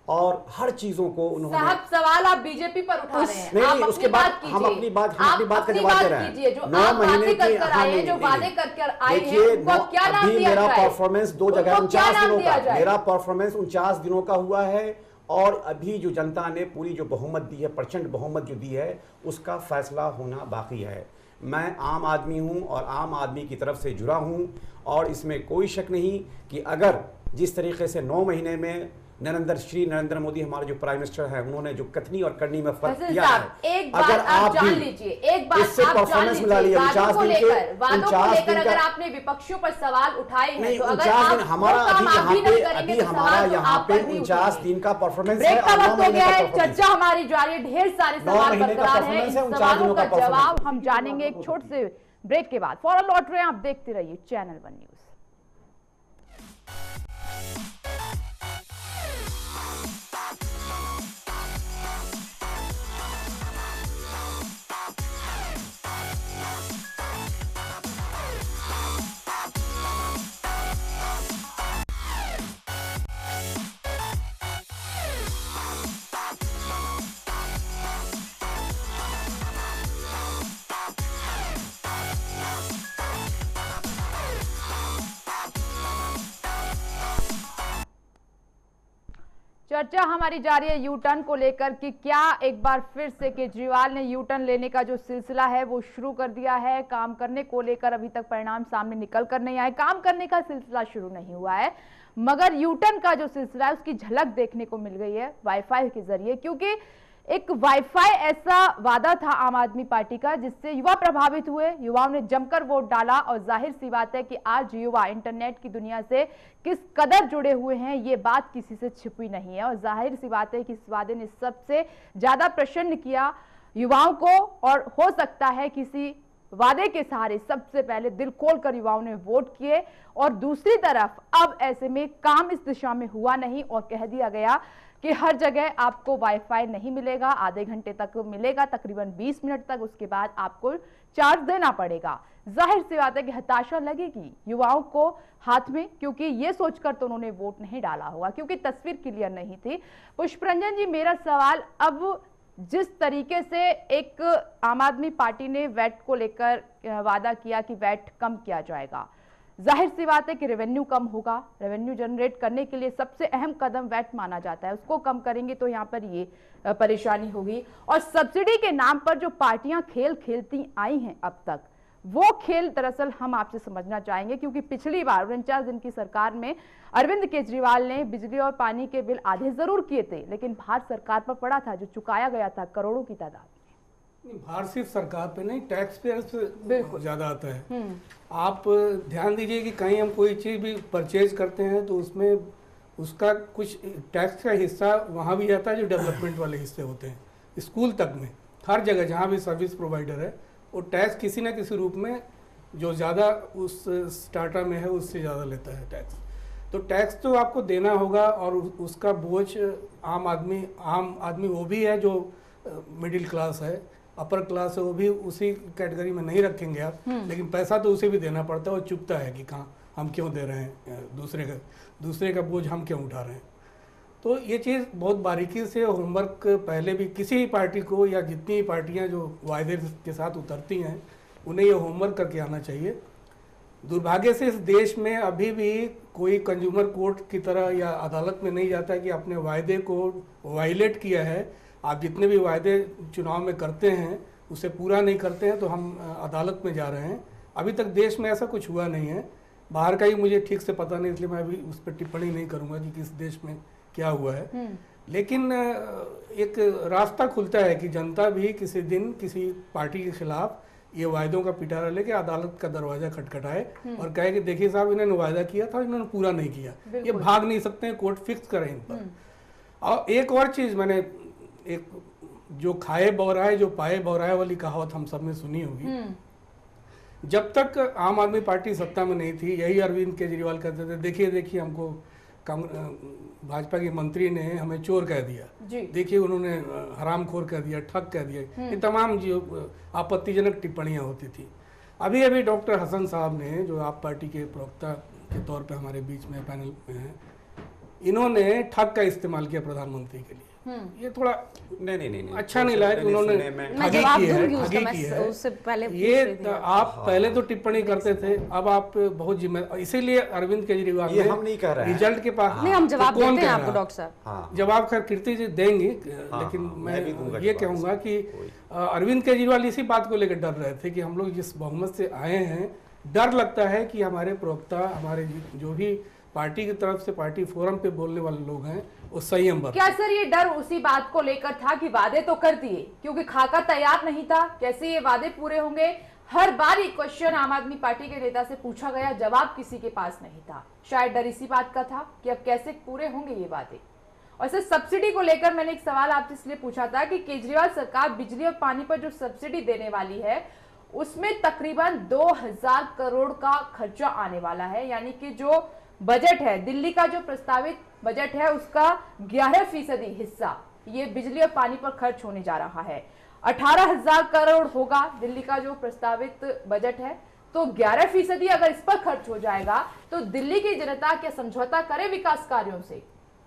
Speaker 3: और हर चीजों को उन्होंने।
Speaker 2: साहब, सवाल आप बीजेपी पर उठा रहे हैं।
Speaker 3: नहीं, उसके बाद हम अपनी बात का जवाब दे रहे हैं।
Speaker 2: जो 9 महीने के आए, जो वादे करके आए हैं, उनको क्या नाम दिया जाए?
Speaker 3: मेरा परफॉर्मेंस 2 जगह 49 दिनों का, मेरा परफॉर्मेंस 49 दिनों का हुआ है, और अभी जो जनता ने पूरी जो बहुमत दी है, प्रचंड बहुमत जो दी है, उसका फैसला होना बाकी है। मैं आम आदमी हूं और आम आदमी की तरफ से जुड़ा हूं, और इसमें कोई शक नहीं कि अगर जिस तरीके से 9 महीने में नरेंद्र मोदी हमारे जो प्राइम मिनिस्टर हैं, उन्होंने जो कथनी और करनी में फर्क किया है,
Speaker 2: एक बात आप जान लीजिए, एक बात
Speaker 3: इससे परफॉर्मेंस मिला लिया 50 दिन के,
Speaker 2: वादों को लेकर अगर आपने विपक्षियों पर सवाल उठाए हैं, तो अगर
Speaker 3: 49 दिन हमारा अभी हमारा यहाँ पे 49 दिन का परफॉर्मेंस है।
Speaker 2: ब्रेक का वक्त हो गया है, चर्चा हमारी जारी है, ढेर सारे सवाल बरकरार हैं, इन सवालों का जवाब हम जानेंगे एक छोटे से ब्रेक के बाद। फौरन लौट रहे हैं, आप देखते रहिए चैनल 1 न्यूज। चर्चा हमारी जारी है यू टर्न को लेकर कि क्या एक बार फिर से केजरीवाल ने यू टर्न लेने का जो सिलसिला है वो शुरू कर दिया है। काम करने को लेकर अभी तक परिणाम सामने निकल कर नहीं आए, काम करने का सिलसिला शुरू नहीं हुआ है, मगर यू टर्न का जो सिलसिला है उसकी झलक देखने को मिल गई है वाईफाई के जरिए। क्योंकि एक वाईफाई ऐसा वादा था आम आदमी पार्टी का जिससे युवा प्रभावित हुए, युवाओं ने जमकर वोट डाला, और जाहिर सी बात है कि आज युवा इंटरनेट की दुनिया से किस कदर जुड़े हुए हैं ये बात किसी से छिपी नहीं है। और जाहिर सी बात है कि इस वादे ने सबसे ज्यादा प्रसन्न किया युवाओं को, और हो सकता है किसी वादे के सहारे सबसे पहले दिल खोलकर युवाओं ने वोट किए, और दूसरी तरफ अब ऐसे में काम इस दिशा में हुआ नहीं और कह दिया गया कि हर जगह आपको वाईफाई नहीं मिलेगा, आधे घंटे तक मिलेगा, तकरीबन 20 मिनट तक, उसके बाद आपको चार्ज देना पड़ेगा। जाहिर सी बात है कि हताशा लगेगी युवाओं को हाथ में, क्योंकि ये सोचकर तो उन्होंने वोट नहीं डाला होगा, क्योंकि तस्वीर क्लियर नहीं थी। पुष्परंजन जी, मेरा सवाल, अब जिस तरीके से एक आम आदमी पार्टी ने वैट को लेकर वादा किया कि वैट कम किया जाएगा, जाहिर सी बात है कि रेवेन्यू कम होगा। रेवेन्यू जनरेट करने के लिए सबसे अहम कदम वैट माना जाता है, उसको कम करेंगे तो यहाँ पर ये परेशानी होगी। और सब्सिडी के नाम पर जो पार्टियां खेल खेलती आई हैं अब तक, वो खेल दरअसल हम आपसे समझना चाहेंगे, क्योंकि पिछली बार 49 दिन की सरकार में अरविंद केजरीवाल ने बिजली और पानी के बिल आधे जरूर किए थे, लेकिन भार सरकार पर पड़ा था, जो चुकाया गया था करोड़ों की तादाद में।
Speaker 5: भार सिर्फ सरकार पे नहीं, टैक्स पेयर पे ज्यादा आता है। आप ध्यान दीजिए कि कहीं हम कोई चीज भी परचेज करते हैं तो उसमें उसका कुछ टैक्स का हिस्सा वहाँ भी जाता है जो डेवलपमेंट वाले हिस्से होते हैं, स्कूल तक में, हर जगह जहाँ भी सर्विस प्रोवाइडर है वो टैक्स किसी न किसी रूप में जो ज़्यादा उस स्टार्टअप में है उससे ज़्यादा लेता है टैक्स। तो टैक्स तो आपको देना होगा, और उसका बोझ आम आदमी वो भी है जो मिडिल क्लास है, अपर क्लास है, वो भी उसी कैटेगरी में नहीं रखेंगे आप, लेकिन पैसा तो उसे भी देना पड़ता है, और चुभता है कि कहाँ हम क्यों दे रहे हैं, दूसरे का बोझ हम क्यों उठा रहे हैं। तो ये चीज़ बहुत बारीकी से होमवर्क पहले भी किसी भी पार्टी को, या जितनी पार्टियां जो वायदे के साथ उतरती हैं, उन्हें ये होमवर्क करके आना चाहिए। दुर्भाग्य से इस देश में अभी भी कोई कंज्यूमर कोर्ट की तरह या अदालत में नहीं जाता है कि अपने वायदे को वायलेट किया है, आप जितने भी वायदे चुनाव में करते हैं उसे पूरा नहीं करते हैं तो हम अदालत में जा रहे हैं। अभी तक देश में ऐसा कुछ हुआ नहीं है, बाहर का ही मुझे ठीक से पता नहीं, इसलिए मैं अभी उस पर टिप्पणी नहीं करूँगा कि किस देश में क्या हुआ है। लेकिन एक रास्ता खुलता है कि जनता भी किसी दिन किसी पार्टी के खिलाफ ये वायदों का पिटारा लेके अदालत का दरवाजा खटखटाए और कहे कि देखिए साहब, इन्होंने वायदा किया था, इन्होंने पूरा नहीं किया, ये भाग नहीं सकते हैं, कोर्ट फिक्स करें इन पर। और एक और चीज, मैंने एक जो खाए बौराए जो पाए बौराए वाली कहावत हम सब ने सुनी होगी। जब तक आम आदमी पार्टी सत्ता में नहीं थी, यही अरविंद केजरीवाल कहते थे, देखिए देखिए हमको भाजपा के मंत्री ने हमें चोर कह दिया, देखिए उन्होंने हरामखोर कह दिया, ठग कह दिया, ये तमाम जो आपत्तिजनक टिप्पणियां होती थी। अभी अभी डॉक्टर हसन साहब ने, जो आप पार्टी के प्रवक्ता के तौर पे हमारे बीच में पैनल में हैं, इन्होंने ठग का इस्तेमाल किया प्रधानमंत्री के लिए। ये थोड़ा नहीं अच्छा नहीं लगा कि उन्होंने ठगी की है।
Speaker 4: उससे पहले
Speaker 5: ये आप पहले तो टिप्पणी करते थे, अब आप बहुत जिम्मेदार, इसीलिए अरविंद केजरीवाल
Speaker 3: ये हम नहीं कह रहे हैं,
Speaker 5: रिजल्ट के पास
Speaker 4: नहीं, हम जवाब देते हैं आपको डॉक्टर साहब।
Speaker 5: जवाब खैर कीर्ति जी देंगे, लेकिन मैं ये कहूंगा कि अरविंद केजरीवाल इसी बात को लेकर डर रहे थे कि हम लोग जिस बहुमत से आए हैं, डर लगता है कि हमारे प्रवक्ता, हमारे जो भी पार्टी की तरफ से पार्टी फोरम पे बोलने वाले लोग हैं वो संयम बरतें।
Speaker 2: क्या सर ये डर उसी बात को लेकर था कि वादे तो कर दिए, क्योंकि खाका तैयार नहीं था, कैसे ये वादे पूरे होंगे? हर बार ये क्वेश्चन आम आदमी पार्टी के नेता से पूछा गया, जवाब किसी के पास नहीं था। शायद डर इसी बात का था कि अब कैसे पूरे होंगे ये वादे। और सर सब्सिडी को लेकर मैंने एक सवाल आपसे इसलिए पूछा था कि केजरीवाल सरकार बिजली और पानी पर जो सब्सिडी देने वाली है उसमें तकरीबन 2000 करोड़ का खर्चा आने वाला है, यानी कि जो बजट है, दिल्ली का जो प्रस्तावित बजट है उसका 11% हिस्सा ये बिजली और पानी पर खर्च होने जा रहा है। 18,000 करोड़ होगा दिल्ली का जो प्रस्तावित बजट है, तो 11% अगर इस पर खर्च हो जाएगा तो दिल्ली की जनता क्या समझौता करे विकास कार्यों से?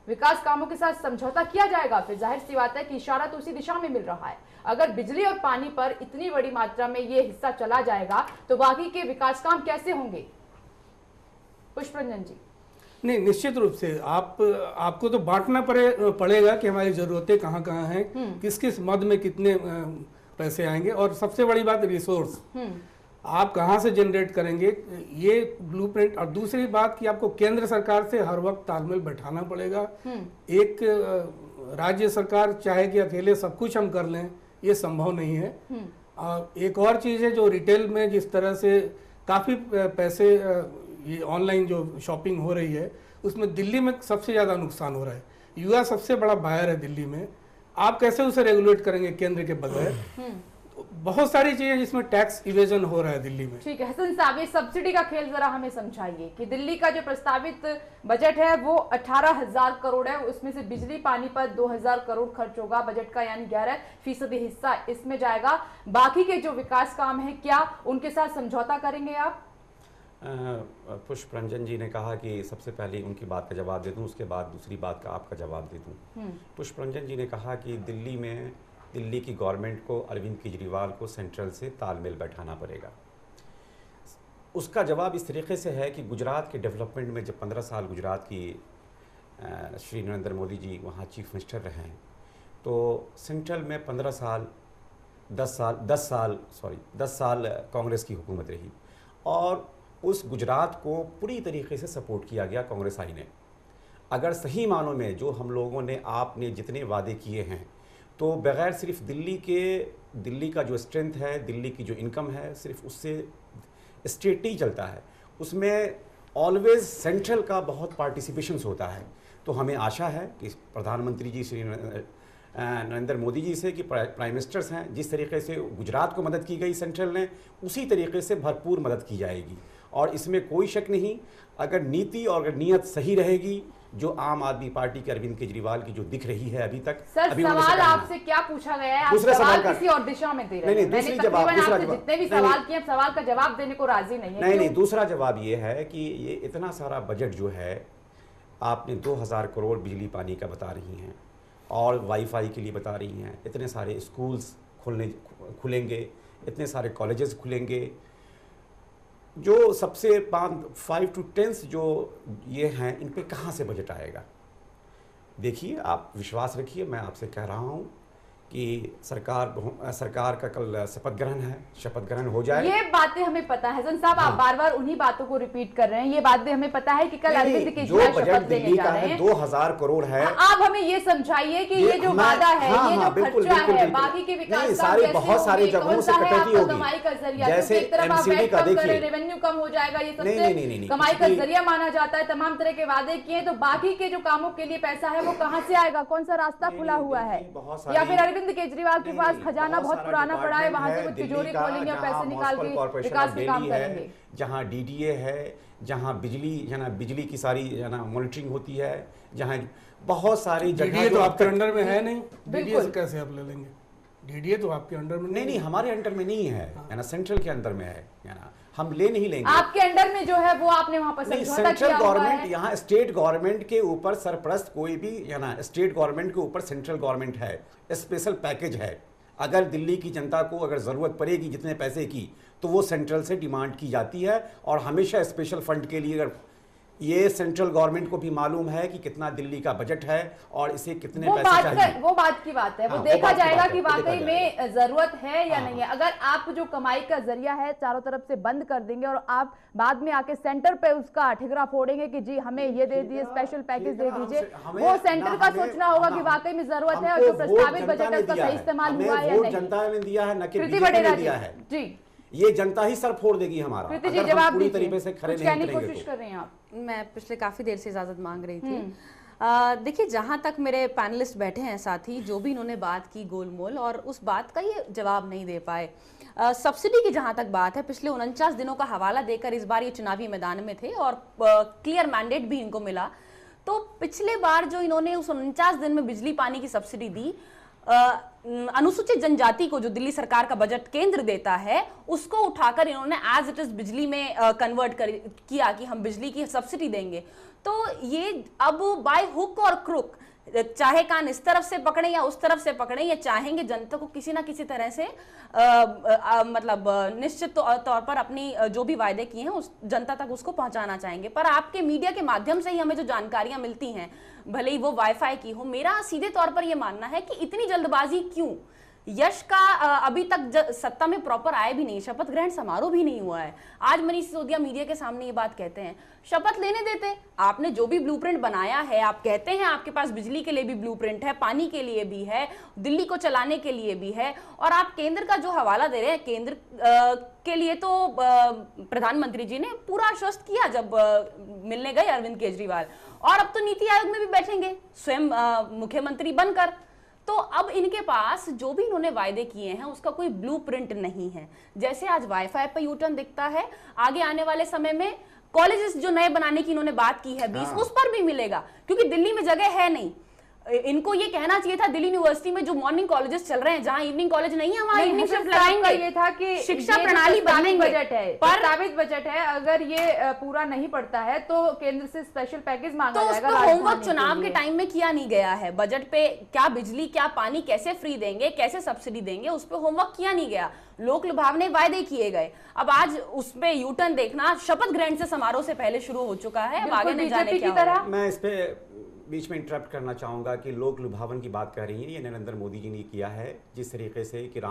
Speaker 2: विकास कामों के साथ समझौता किया जाएगा? फिर जाहिर सी बात है कि इशारा तो उसी दिशा में मिल रहा है। अगर बिजली और पानी पर इतनी बड़ी मात्रा में ये हिस्सा चला जाएगा तो बाकी के विकास काम कैसे होंगे? पुष्परंजन जी।
Speaker 5: नहीं, निश्चित रूप से आपको तो बांटना पड़ेगा कि हमारी जरूरतें कहाँ कहाँ हैं, किस किस मद में कितने पैसे आएंगे, और सबसे बड़ी बात रिसोर्स आप कहाँ से जनरेट करेंगे, ये ब्लूप्रिंट। और दूसरी बात कि आपको केंद्र सरकार से हर वक्त तालमेल बैठाना पड़ेगा। एक राज्य सरकार चाहे कि अकेले सब कुछ हम कर लें, ये संभव नहीं है। और एक और चीज़ है, जो रिटेल में जिस तरह से काफ़ी पैसे, ये ऑनलाइन जो शॉपिंग हो रही है, उसमें दिल्ली में सबसे ज़्यादा नुकसान हो रहा है। युवा सबसे बड़ा बायर है दिल्ली में, आप कैसे उसे रेगुलेट करेंगे केंद्र के बगैर? तो बहुत सारी चीजें जिसमें टैक्स इवेजन हो रहा है दिल्ली में।
Speaker 2: ठीक है हसन साहब, ये सब्सिडी का खेल जरा हमें समझाइए कि दिल्ली का जो प्रस्तावित बजट है वो 18,000 करोड़ है, उसमें से बिजली पानी पर 2,000 करोड़ खर्च होगा बजट का, यानी 11% हिस्सा इसमें जाएगा। बाकी के जो विकास काम है क्या उनके साथ समझौता करेंगे आप?
Speaker 3: पुष्प रंजन जी ने कहा कि सबसे पहले उनकी बात का जवाब दे दूं, उसके बाद दूसरी बात का आपका जवाब दे दूं। पुष्प रंजन जी ने कहा कि दिल्ली की गवर्नमेंट को अरविंद केजरीवाल को सेंट्रल से तालमेल बैठाना पड़ेगा। उसका जवाब इस तरीके से है कि गुजरात के डेवलपमेंट में जब 15 साल गुजरात की श्री नरेंद्र मोदी जी वहाँ चीफ मिनिस्टर रहे हैं, तो सेंट्रल में 15 साल 10 साल कांग्रेस की हुकूमत रही और उस गुजरात को पूरी तरीके से सपोर्ट किया गया कांग्रेस आई ने। अगर सही मानों में जो हम लोगों ने आपने जितने वादे किए हैं, तो बगैर सिर्फ दिल्ली का जो स्ट्रेंथ है, दिल्ली की जो इनकम है, सिर्फ उससे स्टेट ही चलता है, उसमें ऑलवेज सेंट्रल का बहुत पार्टिसिपेशंस होता है। तो हमें आशा है कि प्रधानमंत्री जी श्री नरेंद्र मोदी जी से कि प्राइम मिनिस्टर्स हैं, जिस तरीके से गुजरात को मदद की गई सेंट्रल ने, उसी तरीके से भरपूर मदद की जाएगी। और इसमें कोई शक नहीं, अगर नीति और अगर नीयत सही रहेगी, जो आम आदमी पार्टी के अरविंद केजरीवाल की जो दिख रही है अभी तक।
Speaker 2: सर सवाल आपसे क्या पूछा गया है, आप
Speaker 3: दूसरा सवाल
Speaker 2: किसी और दिशा में दे रहे हैं।
Speaker 3: दूसरी जवाब
Speaker 2: जितने भी सवाल किए सवाल का जवाब देने को राजी नहीं है।
Speaker 3: नहीं, दूसरा जवाब ये है कि ये इतना सारा बजट जो है, आपने 2,000 करोड़ बिजली पानी का बता रही हैं और वाईफाई के लिए बता रही हैं, इतने सारे स्कूल्स खुलेंगे, इतने सारे कॉलेजेस खुलेंगे, जो सबसे 5 to 10 जो ये हैं, इन पे कहाँ से बजट आएगा? देखिए, आप विश्वास रखिए, मैं आपसे कह रहा हूँ कि सरकार का कल शपथ ग्रहण हो जाए।
Speaker 2: ये बातें हमें पता है हसन साहब, आप बार बार उन्हीं बातों को रिपीट कर रहे हैं। ये बातें हमें पता है कि कल अरविंद केजरीवाल शपथ लेने जा रहे हैं।
Speaker 3: 2,000 करोड़ है।
Speaker 2: आप हमें ये समझाइए कि ये जो वादा है, ये जो खर्चा है, बाकी के विकास
Speaker 3: सारे बहुत सारे जगहों से कटौती होगी।
Speaker 2: कमाई का जरिया,
Speaker 3: जैसे एमसीडी का देखिए,
Speaker 2: रेवेन्यू कम हो जाएगा, ये सबसे कमाई का जरिया माना जाता है। तमाम तरह के वादे किए, तो बाकी के जो कामों के लिए पैसा है वो कहाँ से आएगा? कौन सा रास्ता खुला हुआ है? या फिर अरविंद केजरीवाल के पास खजाना बहुत पुराना पड़ा है, वहां से कुछ तिजोरी खोलेंगे और पैसे निकाल के विकास के काम करेंगे?
Speaker 3: जहां डीडीए है, जहां बिजली की सारी मॉनिटरिंग होती है, जहां बहुत सारी जगह
Speaker 5: तो आपके अंडर में है नहीं, डीडीए से कैसे आप ले लेंगे? डीडीए तो आपके अंडर में
Speaker 3: नहीं, हमारे अंडर में नहीं है, सेंट्रल के अंडर में है, हम ले नहीं लेंगे।
Speaker 2: आपके अंडर में जो है वो आपने वहां पर समझौता किया हुआ है।
Speaker 3: यहाँ स्टेट गवर्नमेंट के ऊपर सरपरस्त कोई भी स्टेट गवर्नमेंट के ऊपर सेंट्रल गवर्नमेंट है, स्पेशल पैकेज है। अगर दिल्ली की जनता को अगर ज़रूरत पड़ेगी जितने पैसे की, तो वो सेंट्रल से डिमांड की जाती है। और हमेशा स्पेशल फंड के लिए, अगर ये सेंट्रल गवर्नमेंट को भी मालूम है कि कितना दिल्ली का बजट है और इसे कितने पैसे चाहिए,
Speaker 2: वो बात की बात है। वो देखा जाएगा कि वाकई में जरूरत है या नहीं है। अगर आप जो कमाई का जरिया है चारों तरफ से बंद कर देंगे और आप बाद में आके सेंटर पे उसका ठिकरा फोड़ेंगे कि जी हमें ये दे दिए, स्पेशल पैकेज दे दीजिए, वो सेंटर का सोचना होगा कि वाकई में जरूरत है और जो प्रस्तावित बजट है उसका सही इस्तेमाल हुआ है या नहीं।
Speaker 3: जनता ने दिया है, न कि बीजेपी ने दिया है जी। ये जनता ही सर फोड़ देगी हमारा, अगर हम पूरी तरीके से खड़े नहीं उतरेंगे।
Speaker 2: कोशिश कर रहे हैं आप?
Speaker 4: मैं पिछले काफी देर से इजाजत मांग रही थी। देखिए, जहां तक मेरे पैनलिस्ट बैठे हैं साथी, जो भी इन्होंने बात की गोलमोल, और उस बात का ये जवाब नहीं दे पाए। सब्सिडी की जहां तक बात है, पिछले 49 दिनों का हवाला देकर इस बार ये चुनावी मैदान में थे और क्लियर मैंडेट भी इनको मिला। तो पिछले बार जो इन्होंने उस 49 दिन में बिजली पानी की सब्सिडी दी, अनुसूचित जनजाति को जो दिल्ली सरकार का बजट केंद्र देता है, उसको उठाकर इन्होंने एज इट इज बिजली में कन्वर्ट किया कि हम बिजली की सब्सिडी देंगे। तो ये अब बाय हुक और क्रुक, चाहे कान इस तरफ से पकड़े या उस तरफ से पकड़े, या चाहेंगे जनता को किसी ना किसी तरह से मतलब निश्चित तौर पर अपनी जो भी वायदे किए हैं उस जनता तक उसको पहुंचाना चाहेंगे। पर आपके मीडिया के माध्यम से ही हमें जो जानकारियां मिलती हैं, भले ही वो वाईफाई की हो, मेरा सीधे तौर पर यह मानना है कि इतनी जल्दबाजी क्यों? यश का अभी तक सत्ता में प्रॉपर आए भी नहीं, शपथ ग्रहण समारोह भी नहीं हुआ है। आज मनीष सिसोदिया मीडिया के सामने ये बात कहते हैं, शपथ लेने देते। आपने जो भी ब्लूप्रिंट बनाया है, आप कहते हैं आपके पास बिजली के लिए भी ब्लूप्रिंट है, पानी के लिए भी है, दिल्ली को चलाने के लिए भी है, और आप केंद्र का जो हवाला दे रहे हैं, केंद्र के लिए तो प्रधानमंत्री जी ने पूरा आश्वस्त किया जब मिलने गए अरविंद केजरीवाल, और अब तो नीति आयोग में भी बैठेंगे स्वयं मुख्यमंत्री बनकर। तो तो अब इनके पास जो भी इन्होंने वायदे किए हैं उसका कोई ब्लूप्रिंट नहीं है। जैसे आज वाईफाई पे यूटर्न दिखता है, आगे आने वाले समय में कॉलेजेस जो नए बनाने की इन्होंने बात की है 20, उस पर भी मिलेगा, क्योंकि दिल्ली में जगह है नहीं। इनको ये कहना चाहिए था दिल्ली यूनिवर्सिटी में जो मॉर्निंग कॉलेजेस चल रहे हैं, जहां इवनिंग कॉलेज नहीं है, वहां इवनिंग शिफ्ट लगाएंगे।
Speaker 2: ये था कि
Speaker 4: शिक्षा प्रणाली बनाएंगे,
Speaker 2: बजट है, प्रस्तावित बजट है, अगर ये पूरा नहीं पड़ता है तो केंद्र से स्पेशल पैकेज मांगा जाएगा।
Speaker 4: तो होमवर्क चुनाव के टाइम में किया नहीं गया है। बजट पे क्या बिजली क्या पानी कैसे फ्री देंगे, कैसे सब्सिडी देंगे, उस पर होमवर्क किया नहीं गया। लोक लुभावने वायदे किए गए। अब आज उसपे यूटर्न देखना शपथ ग्रहण से समारोह से पहले शुरू हो चुका है। अब आगे नहीं जाने क्या होगा।
Speaker 3: मैं इस पे बीच में इंटरप्ट करना चाहूँगा कि लोक लुभावन की बात कर रही है, ये नरेंद्र मोदी जी ने किया है जिस तरीके से कि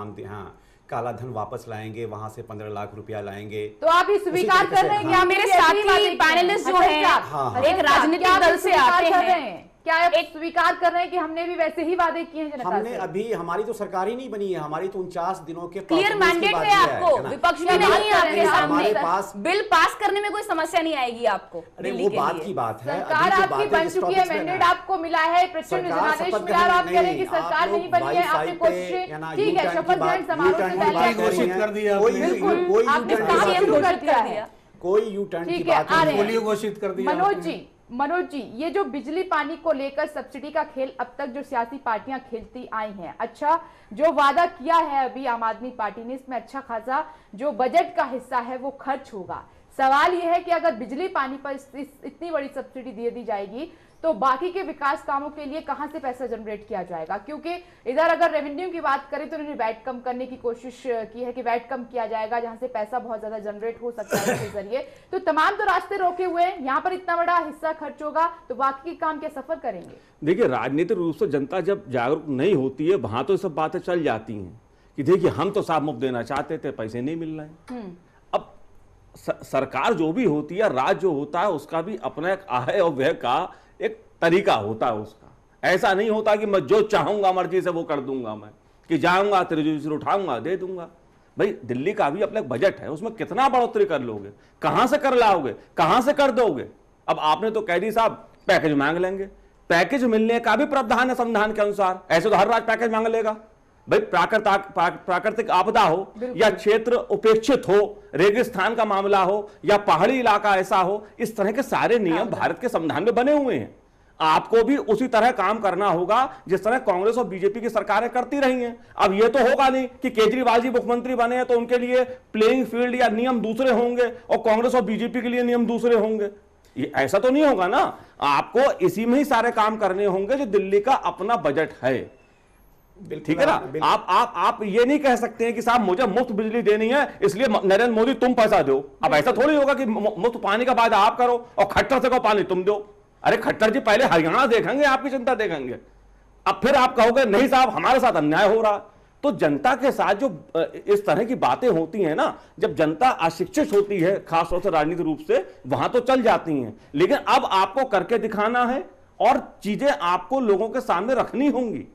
Speaker 3: काला धन वापस लाएंगे, वहां से 15 लाख रुपया लाएंगे।
Speaker 2: तो आप ये स्वीकार कर रहे हैं कि
Speaker 4: मेरे साथी पैनलिस्ट जो हैं एक राजनीतिक दल से आते हैं,
Speaker 2: क्या आप स्वीकार कर रहे हैं कि हमने भी वैसे ही वादे किए हैं जनता से?
Speaker 3: हमने अभी, हमारी तो सरकार ही नहीं बनी है, हमारी तो 49 दिनों के
Speaker 4: क्लियर मैंडेट है आपको, विपक्ष में नहीं है आपके सामने,
Speaker 3: पास
Speaker 4: बिल पास करने में कोई समस्या नहीं आएगी आपको।
Speaker 3: अरे वो बात की बात है,
Speaker 2: सरकार आपकी बन चुकी है, मैंडेट आपको मिला है, प्रेसिडेंट जनादेश मिला, आप कह रहे हैं कि सरकार नहीं बनी है, आपने कोशिश, ठीक है, शपथ ग्रहण समारोह से पहले
Speaker 5: घोषित कर दिया,
Speaker 2: बिल्कुल आपने सीएम घोषित कर दिया,
Speaker 3: कोई यू टर्न की बात
Speaker 2: नहीं,
Speaker 5: पोलियो घोषित कर दिया।
Speaker 2: मनोज जी, ये जो बिजली पानी को लेकर सब्सिडी का खेल अब तक जो सियासी पार्टियां खेलती आई हैं, अच्छा जो वादा किया है अभी आम आदमी पार्टी ने, इसमें अच्छा खासा जो बजट का हिस्सा है वो खर्च होगा। सवाल ये है कि अगर बिजली पानी पर इतनी बड़ी सब्सिडी दे दी जाएगी तो बाकी के विकास कामों के लिए कहां से पैसा जनरेट किया जाएगा? क्योंकि इधर अगर रेवेन्यू की बात करें तो उन्होंने वैट कम करने की कोशिश की है कि वैट कम किया जाएगा जहां से पैसा बहुत ज्यादा जनरेट हो सकता है इसके जरिए। तो तमाम तो रास्ते रोके हुए हैं, यहाँ पर इतना बड़ा हिस्सा खर्च होगा तो बाकी के काम क्या सफर करेंगे?
Speaker 6: देखिए, राजनीतिक रूप से जनता जब जागरूक नहीं होती है वहां तो सब बातें चल जाती हैं कि देखिए हम तो साफ मुफ्त देना चाहते थे, पैसे नहीं मिल रहे हैं। अब सरकार जो भी होती है, राज्य जो होता है, उसका भी अपना एक आय और व्यय का एक तरीका होता है उसका। ऐसा नहीं होता कि मैं जो चाहूंगा मर्जी से वो कर दूंगा, मैं कि जाऊंगा तिरछी से उठाऊंगा दे दूंगा। भाई दिल्ली का भी अपना बजट है, उसमें कितना बढ़ोतरी कर लोगे, कहां से कर लाओगे, कहां से कर दोगे? अब आपने तो कह दी साहब पैकेज मांग लेंगे, पैकेज मिलने का भी प्रावधान है संविधान के अनुसार। ऐसे तो हर राज्य पैकेज मांग लेगा। भाई प्राकृतिक आपदा हो या क्षेत्र उपेक्षित हो, रेगिस्तान का मामला हो या पहाड़ी इलाका ऐसा हो, इस तरह के सारे नियम भारत के संविधान में बने हुए हैं। आपको भी उसी तरह काम करना होगा जिस तरह कांग्रेस और बीजेपी की सरकारें करती रही हैं। अब यह तो होगा नहीं कि केजरीवाल जी मुख्यमंत्री बने हैं तो उनके लिए प्लेइंग फील्ड या नियम दूसरे होंगे और कांग्रेस और बीजेपी के लिए नियम दूसरे होंगे। ये ऐसा तो नहीं होगा ना। आपको इसी में ही सारे काम करने होंगे जो दिल्ली का अपना बजट है, ठीक है ना। आप ये नहीं कह सकते हैं कि साहब मुझे मुफ्त बिजली देनी है इसलिए नरेंद्र मोदी तुम पैसा दो। अब ऐसा थोड़ी होगा कि मुफ्त पानी का वादा आप करो और खट्टर से को पानी तुम दो। अरे खट्टर जी पहले हरियाणा देखेंगे, आपकी जनता देखेंगे, अब फिर आप कहोगे नहीं साहब हमारे साथ अन्याय हो रहा। तो जनता के साथ जो इस तरह की बातें होती हैं ना, जब जनता अशिक्षित होती है खासतौर से राजनीतिक रूप से, वहां तो चल जाती हैं। लेकिन अब आपको करके दिखाना है और चीजें आपको लोगों के सामने रखनी होंगी।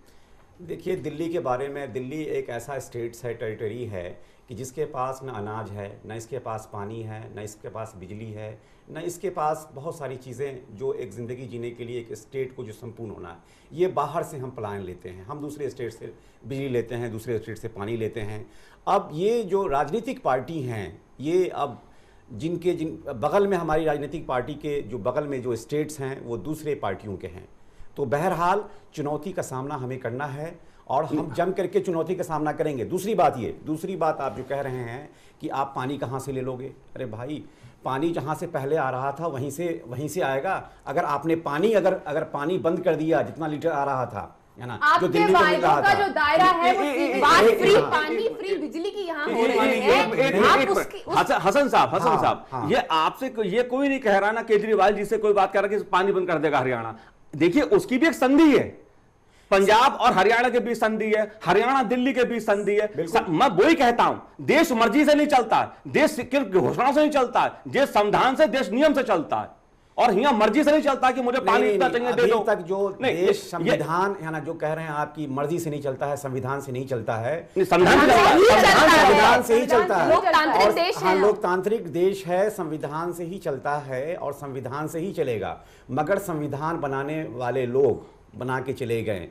Speaker 3: देखिए दिल्ली के बारे में, दिल्ली एक ऐसा स्टेट है, टेरिटरी है कि जिसके पास न अनाज है, न इसके पास पानी है, न इसके पास बिजली है, न इसके पास बहुत सारी चीज़ें जो एक ज़िंदगी जीने के लिए एक स्टेट को जो संपूर्ण होना है। ये बाहर से हम पलायन लेते हैं, हम दूसरे स्टेट से बिजली लेते हैं, दूसरे स्टेट से पानी लेते हैं। अब ये जो राजनीतिक पार्टी हैं, ये अब जिन बगल में हमारी राजनीतिक पार्टी के जो बगल में जो स्टेट्स हैं वो दूसरे पार्टियों के हैं। तो बहरहाल चुनौती का सामना हमें करना है और हम जम करके चुनौती का सामना करेंगे। दूसरी बात आप जो कह रहे हैं कि आप पानी कहाँ से ले लोगे, अरे भाई पानी जहाँ से पहले आ रहा था वहीं से आएगा। अगर आपने पानी अगर पानी बंद कर दिया जितना लीटर आ रहा था, है ना, जो दिल्ली को मिल रहा था,
Speaker 2: जो दायरा है वो
Speaker 4: फ्री पानी फ्री बिजली की यहाँ हो रही है।
Speaker 6: हसन साहब, ये आपसे ये कोई नहीं कह रहा ना, केजरीवाल जी से कोई बात कर रहा कि पानी बंद कर देगा हरियाणा। देखिए उसकी भी एक संधि है, पंजाब और हरियाणा के बीच संधि है, हरियाणा दिल्ली के बीच संधि है। मैं वही कहता हूं, देश मर्जी से नहीं चलता है, देश घोषणा से नहीं चलता है, देश संविधान से, देश नियम से चलता है। और यहाँ मर्जी से नहीं चलता कि मुझे पानी इतना चाहिए दे दो।
Speaker 3: तक जो देश संविधान है ना, जो कह रहे हैं आपकी मर्जी से नहीं चलता है, संविधान से नहीं चलता है, संविधान से ही चलता है। हाँ, लोकतांत्रिक देश है, संविधान से ही चलता है और संविधान से ही चलेगा। मगर संविधान बनाने वाले लोग बना के चले गए।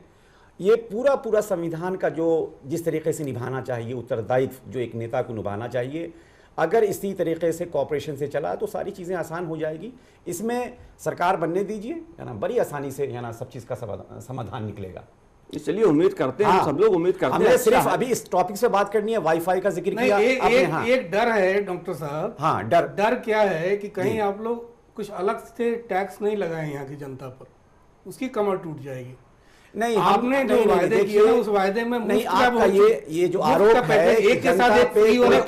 Speaker 3: ये पूरा पूरा संविधान का जो जिस तरीके से निभाना चाहिए, उत्तरदायित्व जो एक नेता को निभाना चाहिए, अगर इसी तरीके से कॉपरेशन से चला तो सारी चीज़ें आसान हो जाएगी। इसमें सरकार बनने दीजिए, है ना, बड़ी आसानी से, है ना, सब चीज़ का समाधान निकलेगा।
Speaker 6: चलिए उम्मीद करते हैं, हम सब लोग उम्मीद करते हैं।
Speaker 3: हमने सिर्फ अभी इस टॉपिक से बात करनी है, वाईफाई का जिक्र किया आपने। हाँ,
Speaker 5: एक डर है डॉक्टर साहब।
Speaker 3: हाँ,
Speaker 5: डर क्या है कि कहीं आप लोग कुछ अलग से टैक्स नहीं लगाए यहाँ की जनता पर, उसकी कमर टूट जाएगी।
Speaker 3: नहीं,
Speaker 5: आपने जो वायदे किए उस वायदे में
Speaker 3: नहीं, आपका ये जो आरोप है
Speaker 5: एक के साथ एक फ्री वाला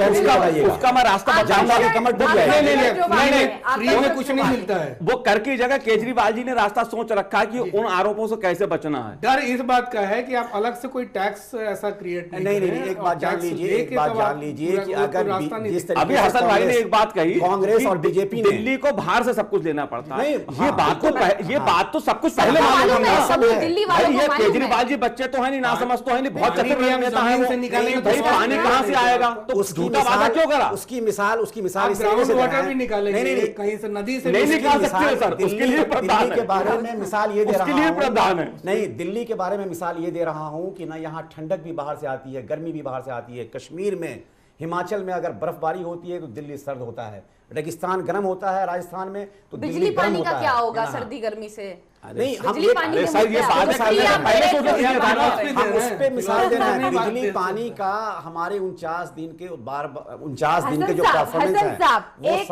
Speaker 6: उसका मैं रास्ता बताऊंगा कि कमर टूट जाएगी।
Speaker 5: नहीं, फ्री में कुछ नहीं मिलता है।
Speaker 6: वो कर की जगह केजरीवाल जी ने रास्ता सोच रखा है कि उन आरोपों से कैसे बचना है।
Speaker 5: डर इस बात का है कि आप अलग से कोई टैक्स ऐसा क्रिएट
Speaker 3: नहीं, एक बात जान लीजिए कि अगर जिस तरीके
Speaker 6: अभी हसन भाई ने एक बात कही,
Speaker 3: कांग्रेस और बीजेपी ने
Speaker 6: दिल्ली को बाहर से सब कुछ लेना पड़ता है। ये बात तो सब कुछ
Speaker 4: पहले
Speaker 6: मालूम है।
Speaker 4: दिल्ली वालों
Speaker 6: ये केजरीवाल जी बच्चे तो है नहीं, ना समझ तो है नहीं, बहुत चतुर नेता है वो। भाई पानी कहां से आएगा, तो झूठा वादा क्यों करा?
Speaker 3: उसकी मिसाल
Speaker 5: ग्राउंड वाटर भी निकालेंगे, नहीं कहीं से नदी से
Speaker 6: नहीं निकाल सकते सर, उसके लिए
Speaker 3: दिल्ली के बारे में मिसाल ये दे रहा हूं,
Speaker 6: प्रावधान है।
Speaker 3: नहीं, दिल्ली के बारे में मिसाल ये दे रहा हूं कि ना यहाँ ठंडक भी बाहर से आती है, गर्मी भी बाहर से आती है। कश्मीर में, हिमाचल में अगर बर्फबारी होती है तो दिल्ली सर्द होता है, रेगिस्तान गर्म होता है, राजस्थान में तो
Speaker 4: बिजली पानी का क्या होगा सर्दी गर्मी से?
Speaker 3: नहीं, हम
Speaker 4: बिजली पानी
Speaker 6: सर ये बात पहले सोचो,
Speaker 3: हम उस पे मिसाल दे रहे हैं। बिजली पानी का हमारे 49 दिन के जो परफॉर्मेंस है, वो साफ
Speaker 2: ये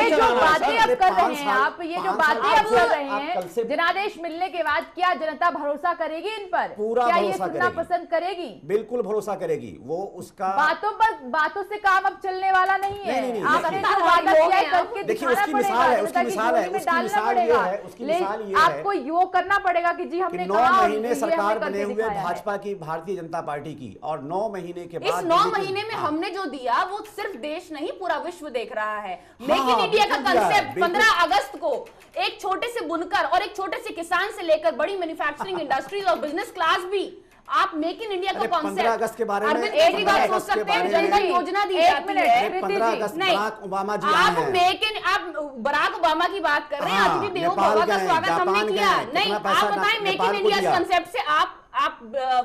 Speaker 2: जो बातें अब कर रहे हैं आप, ये जो बातें अब कर रहे हैं, जनादेश मिलने के बाद क्या जनता भरोसा करेगी इन पर?
Speaker 3: पूरा
Speaker 2: क्या ये
Speaker 3: भरोसा
Speaker 2: सुनना
Speaker 3: करेगी,
Speaker 2: पसंद करेगी?
Speaker 3: बिल्कुल भरोसा करेगी। वो उसका
Speaker 2: बातों से काम अब चलने वाला नहीं है।
Speaker 3: नहीं,
Speaker 2: आपने जो वादा किया है करके
Speaker 3: देखिए,
Speaker 2: दिखाना
Speaker 3: उसकी
Speaker 2: पड़ेगा,
Speaker 3: मिसाल है,
Speaker 2: जनता की
Speaker 3: उसकी मिसाल है,
Speaker 2: झोली में
Speaker 3: उसकी
Speaker 2: डालना
Speaker 3: मिसाल ये
Speaker 2: पड़ेगा।
Speaker 3: है, उसकी मिसाल ये है
Speaker 2: आपको योग करना पड़ेगा कि जी हमने
Speaker 3: 9
Speaker 2: कहा और
Speaker 3: महीने
Speaker 2: ये
Speaker 3: सरकार
Speaker 2: हमने
Speaker 3: बने
Speaker 2: करके
Speaker 3: हुए
Speaker 2: दिखाया है।
Speaker 3: भाजपा की, भारतीय जनता पार्टी की, और 9 महीने के बाद
Speaker 4: इस 9 महीने में हमने जो दिया वो सिर्फ देश नहीं पूरा विश्व देख रहा है। मेक इन इंडिया का कंसेप्ट 15 अगस्त को एक छोटे से बुनकर और एक छोटे से किसान से लेकर बड़ी मैन्युफैक्चरिंग इंडस्ट्रीज और बिजनेस क्लास भी, आप मेक इन इंडिया का कॉन्सेप्ट
Speaker 3: 15 अगस्त के बारे में
Speaker 4: अरविंद एक ही बात सोच सकते हैं, जनधन योजना दी जाती है।
Speaker 3: 15 अगस्त
Speaker 4: नहीं,
Speaker 3: बराक ओबामा जी
Speaker 4: आप
Speaker 3: आए हैं।
Speaker 4: मेक इन आप बराक ओबामा की बात कर रहे हैं,
Speaker 3: हाँ,
Speaker 4: अतिथि देवो
Speaker 3: नेपाल
Speaker 4: भव का
Speaker 3: गए,
Speaker 4: स्वागत हमने
Speaker 3: जापान
Speaker 4: किया।
Speaker 3: गए,
Speaker 4: नहीं,
Speaker 3: कितना पैसा
Speaker 4: आप बताएं मेक इन
Speaker 3: नेपाल को
Speaker 4: इंडिया
Speaker 3: दिया।
Speaker 4: कंसेप्ट से आप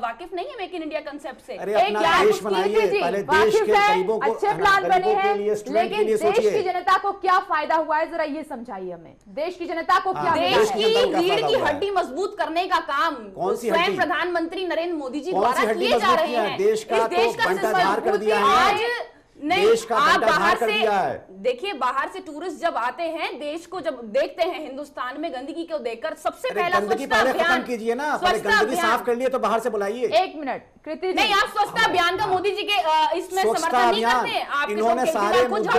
Speaker 4: वाकिफ नहीं है मेक इन इंडिया कंसेप्ट से?
Speaker 3: अरे अपना देश बनाइए, पहले देश के गरीबों को,
Speaker 2: अच्छे प्लान बने
Speaker 3: गरीबों के
Speaker 2: हैं,
Speaker 3: लिए, स्टूडेंट के
Speaker 2: लेकिन
Speaker 3: लिए
Speaker 2: देश की
Speaker 3: सोचिए।
Speaker 2: जनता को क्या फायदा हुआ है, जरा ये समझाइए हमें। देश की जनता को क्या मिला
Speaker 4: देश
Speaker 2: है?
Speaker 4: की रीढ़ की हड्डी मजबूत करने का काम
Speaker 3: कौन सी
Speaker 4: स्वयं
Speaker 3: हड्डी?
Speaker 4: प्रधानमंत्री नरेंद्र मोदी जी
Speaker 3: कौन सी
Speaker 4: द्वारा
Speaker 3: हड्डी
Speaker 4: किए जा
Speaker 3: मजबूत
Speaker 4: रहे
Speaker 3: किया है?
Speaker 4: हैं।
Speaker 3: देश का
Speaker 4: इस देश
Speaker 3: तो
Speaker 4: का
Speaker 3: बंटाधार कर दिया है।
Speaker 4: आज नहीं,
Speaker 3: देश का
Speaker 4: आप
Speaker 3: बंटाधार
Speaker 4: बाहर
Speaker 3: कर
Speaker 4: से
Speaker 3: दिया है।
Speaker 4: देखिए, बाहर से टूरिस्ट जब आते हैं, देश को जब देखते हैं, हिंदुस्तान में गंदगी को देखकर सबसे
Speaker 3: अरे
Speaker 4: पहला
Speaker 3: गंदगी
Speaker 4: स्वच्छता
Speaker 3: पहले
Speaker 4: अभियान,
Speaker 3: खत्म कीजिए ना, पहले
Speaker 4: स्वच्छता
Speaker 3: गंदगी
Speaker 4: अभियान।
Speaker 3: साफ कर लिए तो बाहर से बुलाइए।
Speaker 2: 1 मिनट कृति जी।
Speaker 4: नहीं, आप स्वच्छता अभियान का मोदी जी के इसमें
Speaker 3: स्वच्छता
Speaker 4: समर्थन नहीं
Speaker 3: अभियान,
Speaker 4: करते। आप
Speaker 3: इन्होंने सारे मुद्दों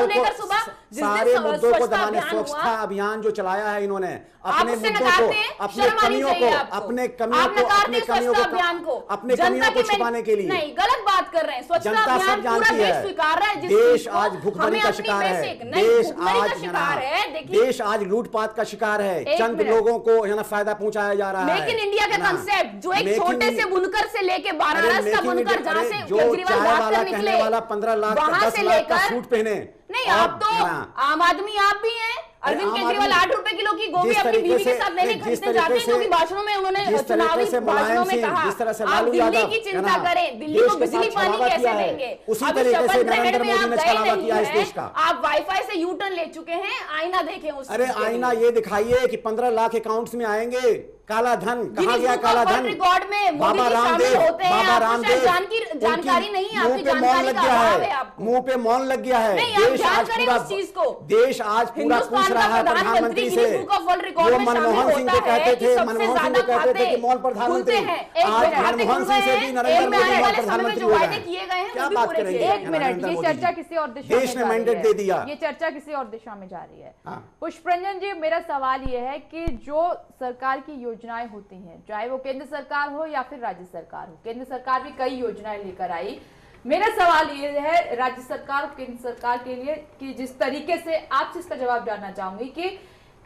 Speaker 3: को दबाने, स्वच्छता अभियान जो चलाया है इन्होंने, अपने मुद्दों को, अपने कमियों को, अपने कमियों को, अपने कमियों को, अपने कमियों को छुपाने के लिए।
Speaker 4: नहीं, गलत बात कर रहे हैं। स्वच्छता
Speaker 3: जनता
Speaker 4: अभियान
Speaker 3: सब
Speaker 4: पूरा
Speaker 3: जानती
Speaker 4: देश
Speaker 3: है,
Speaker 4: स्वीकार रहा है। जिस
Speaker 3: देश
Speaker 4: चीज को
Speaker 3: आज भुखमरी
Speaker 4: हमें
Speaker 3: का
Speaker 4: अपनी
Speaker 3: शिकार है,
Speaker 4: basic- नहीं,
Speaker 3: देश
Speaker 4: भुखमरी का
Speaker 3: आज
Speaker 4: शिकार है। देखिए,
Speaker 3: देश आज लूटपाट का शिकार है,
Speaker 2: एक
Speaker 3: चंद
Speaker 2: मिनट।
Speaker 3: लोगों को है ना फायदा पहुंचाया जा रहा है।
Speaker 4: मेक इन इंडिया का
Speaker 3: है ना?
Speaker 4: कंसेप्ट जो एक
Speaker 3: Make in
Speaker 4: छोटे से
Speaker 3: India-
Speaker 4: बुनकर से लेके
Speaker 3: अरे
Speaker 4: बनारस
Speaker 3: Make
Speaker 4: का
Speaker 3: in
Speaker 4: बुनकर
Speaker 3: India-
Speaker 4: जहां
Speaker 3: अरे
Speaker 4: से
Speaker 3: जो
Speaker 4: केजरीवाल
Speaker 3: चाय
Speaker 4: भाग
Speaker 3: वाला
Speaker 4: कर
Speaker 3: कहने
Speaker 4: निकले,
Speaker 3: वाला 15 लाख
Speaker 4: वहां
Speaker 3: 10
Speaker 4: से
Speaker 3: लाख का
Speaker 4: लेकर
Speaker 3: सूट पहने।
Speaker 4: नहीं, आप तो
Speaker 3: है ना?
Speaker 4: आम आदमी आप भी हैं। अरविंद
Speaker 3: आम
Speaker 4: केजरीवाल
Speaker 3: आदमी-
Speaker 4: 8 रुपए किलो की गोभी
Speaker 3: जिस
Speaker 4: अपनी
Speaker 3: तरीके
Speaker 4: बीवी के
Speaker 3: से-
Speaker 4: साथ लेने
Speaker 3: जिस
Speaker 4: खरीदने
Speaker 3: तरीके
Speaker 4: जाते हैं,
Speaker 3: से-
Speaker 4: क्योंकि भाषणों में उन्होंने
Speaker 3: जिस तरीके
Speaker 4: चुनावी
Speaker 3: से मुलायम
Speaker 4: भाषणों में
Speaker 3: सिंह,
Speaker 4: कहा
Speaker 3: जिस तरह से
Speaker 4: आप
Speaker 3: लालू
Speaker 4: दिल्ली
Speaker 3: यादव,
Speaker 4: की
Speaker 3: है
Speaker 4: चिंता
Speaker 3: ना?
Speaker 4: करें, दिल्ली
Speaker 3: देश
Speaker 4: को
Speaker 3: के
Speaker 4: बिजली
Speaker 3: साथ
Speaker 4: पानी
Speaker 3: छलावा
Speaker 4: कैसे
Speaker 3: किया है।
Speaker 4: देंगे।
Speaker 3: उसी
Speaker 4: अभी
Speaker 3: तरीके से
Speaker 4: शपथ
Speaker 3: नरेंद्र
Speaker 4: ग्रहण में
Speaker 3: मोदी
Speaker 4: आप
Speaker 3: ने
Speaker 4: गए
Speaker 3: छलावा
Speaker 4: नहीं
Speaker 3: किया है इस
Speaker 4: हैं,
Speaker 3: देश का।
Speaker 4: आप वाईफाई से यू टर्न ले चुके हैं। आईना देखें उस
Speaker 3: अरे
Speaker 4: चीज़ के
Speaker 3: आईना
Speaker 4: लिए।
Speaker 3: ये दिखाइए कि 15 लाख अकाउंट्स में आएंगे। काला धन कहाँ गया? काला धन
Speaker 4: रिकॉर्ड में
Speaker 3: बाबा
Speaker 4: मोदी जी शामिल
Speaker 3: रामदेव,
Speaker 4: होते हैं।
Speaker 3: बाबा
Speaker 4: आपको शायद
Speaker 3: रामदेव
Speaker 4: जानकारी नहीं है, आपकी
Speaker 3: मुंह पे मौन
Speaker 4: जानकारी
Speaker 3: लग
Speaker 4: का
Speaker 3: गया
Speaker 4: अभाव है
Speaker 3: है,
Speaker 4: आपको।
Speaker 3: मुंह पे मौन लग गया है।
Speaker 4: नहीं, आप ध्यान करें उस चीज को।
Speaker 3: देश आज पूरा पूछ
Speaker 4: हिंदुस्तान
Speaker 3: रहा
Speaker 4: का
Speaker 3: है
Speaker 4: प्रधानमंत्री
Speaker 3: प्रधानमंत्री से।
Speaker 4: Guinness book of world record
Speaker 3: वो
Speaker 4: में शामिल
Speaker 3: मनमोहन सिंह को
Speaker 4: होता है
Speaker 3: कहते
Speaker 4: कि
Speaker 3: थे,
Speaker 4: सबसे
Speaker 3: मनमोहन सिंह
Speaker 4: ज्यादा
Speaker 3: को कहते थे
Speaker 4: खाते
Speaker 3: कि मौन प्रधानमंत्री।
Speaker 4: खुलते हैं। एक
Speaker 3: आज
Speaker 4: मिनट, खाते
Speaker 3: मनमोहन
Speaker 4: खुल
Speaker 3: सिंह से
Speaker 4: गए
Speaker 3: भी
Speaker 4: हैं,
Speaker 3: नरेंद्र
Speaker 4: एक में
Speaker 3: मोदी
Speaker 4: आने
Speaker 3: मौन
Speaker 4: वाले समय में
Speaker 3: प्रधानमंत्री
Speaker 4: जो
Speaker 3: हो
Speaker 4: वायदे
Speaker 3: गए।
Speaker 4: किए गए हैं
Speaker 3: क्या
Speaker 4: वो भी
Speaker 3: बात
Speaker 4: पूरे
Speaker 3: करेंगे?
Speaker 4: किए गए।
Speaker 2: 1 मिनट,
Speaker 3: नरेंद्र
Speaker 2: ये
Speaker 3: मोदी
Speaker 2: चर्चा
Speaker 3: जी।
Speaker 2: किसी और दिशा में
Speaker 3: देश ने
Speaker 2: जा रही
Speaker 3: मैंडेट
Speaker 2: है।
Speaker 3: दे दिया।
Speaker 2: ये चर्चा किसी और दिशा में जा रही है।
Speaker 3: हाँ।
Speaker 2: पुष्परंजन जी, मेरा सवाल ये है कि जो सरकार की योजनाएं होती हैं, चाहे वो केंद्र सरकार हो या फिर राज्य सरकार हो, केंद्र सरकार भी कई योजनाएं लेकर आई। मेरा सवाल ये है राज्य सरकार और केंद्र सरकार के लिए कि जिस तरीके से, आपसे इसका जवाब जानना चाहूंगी कि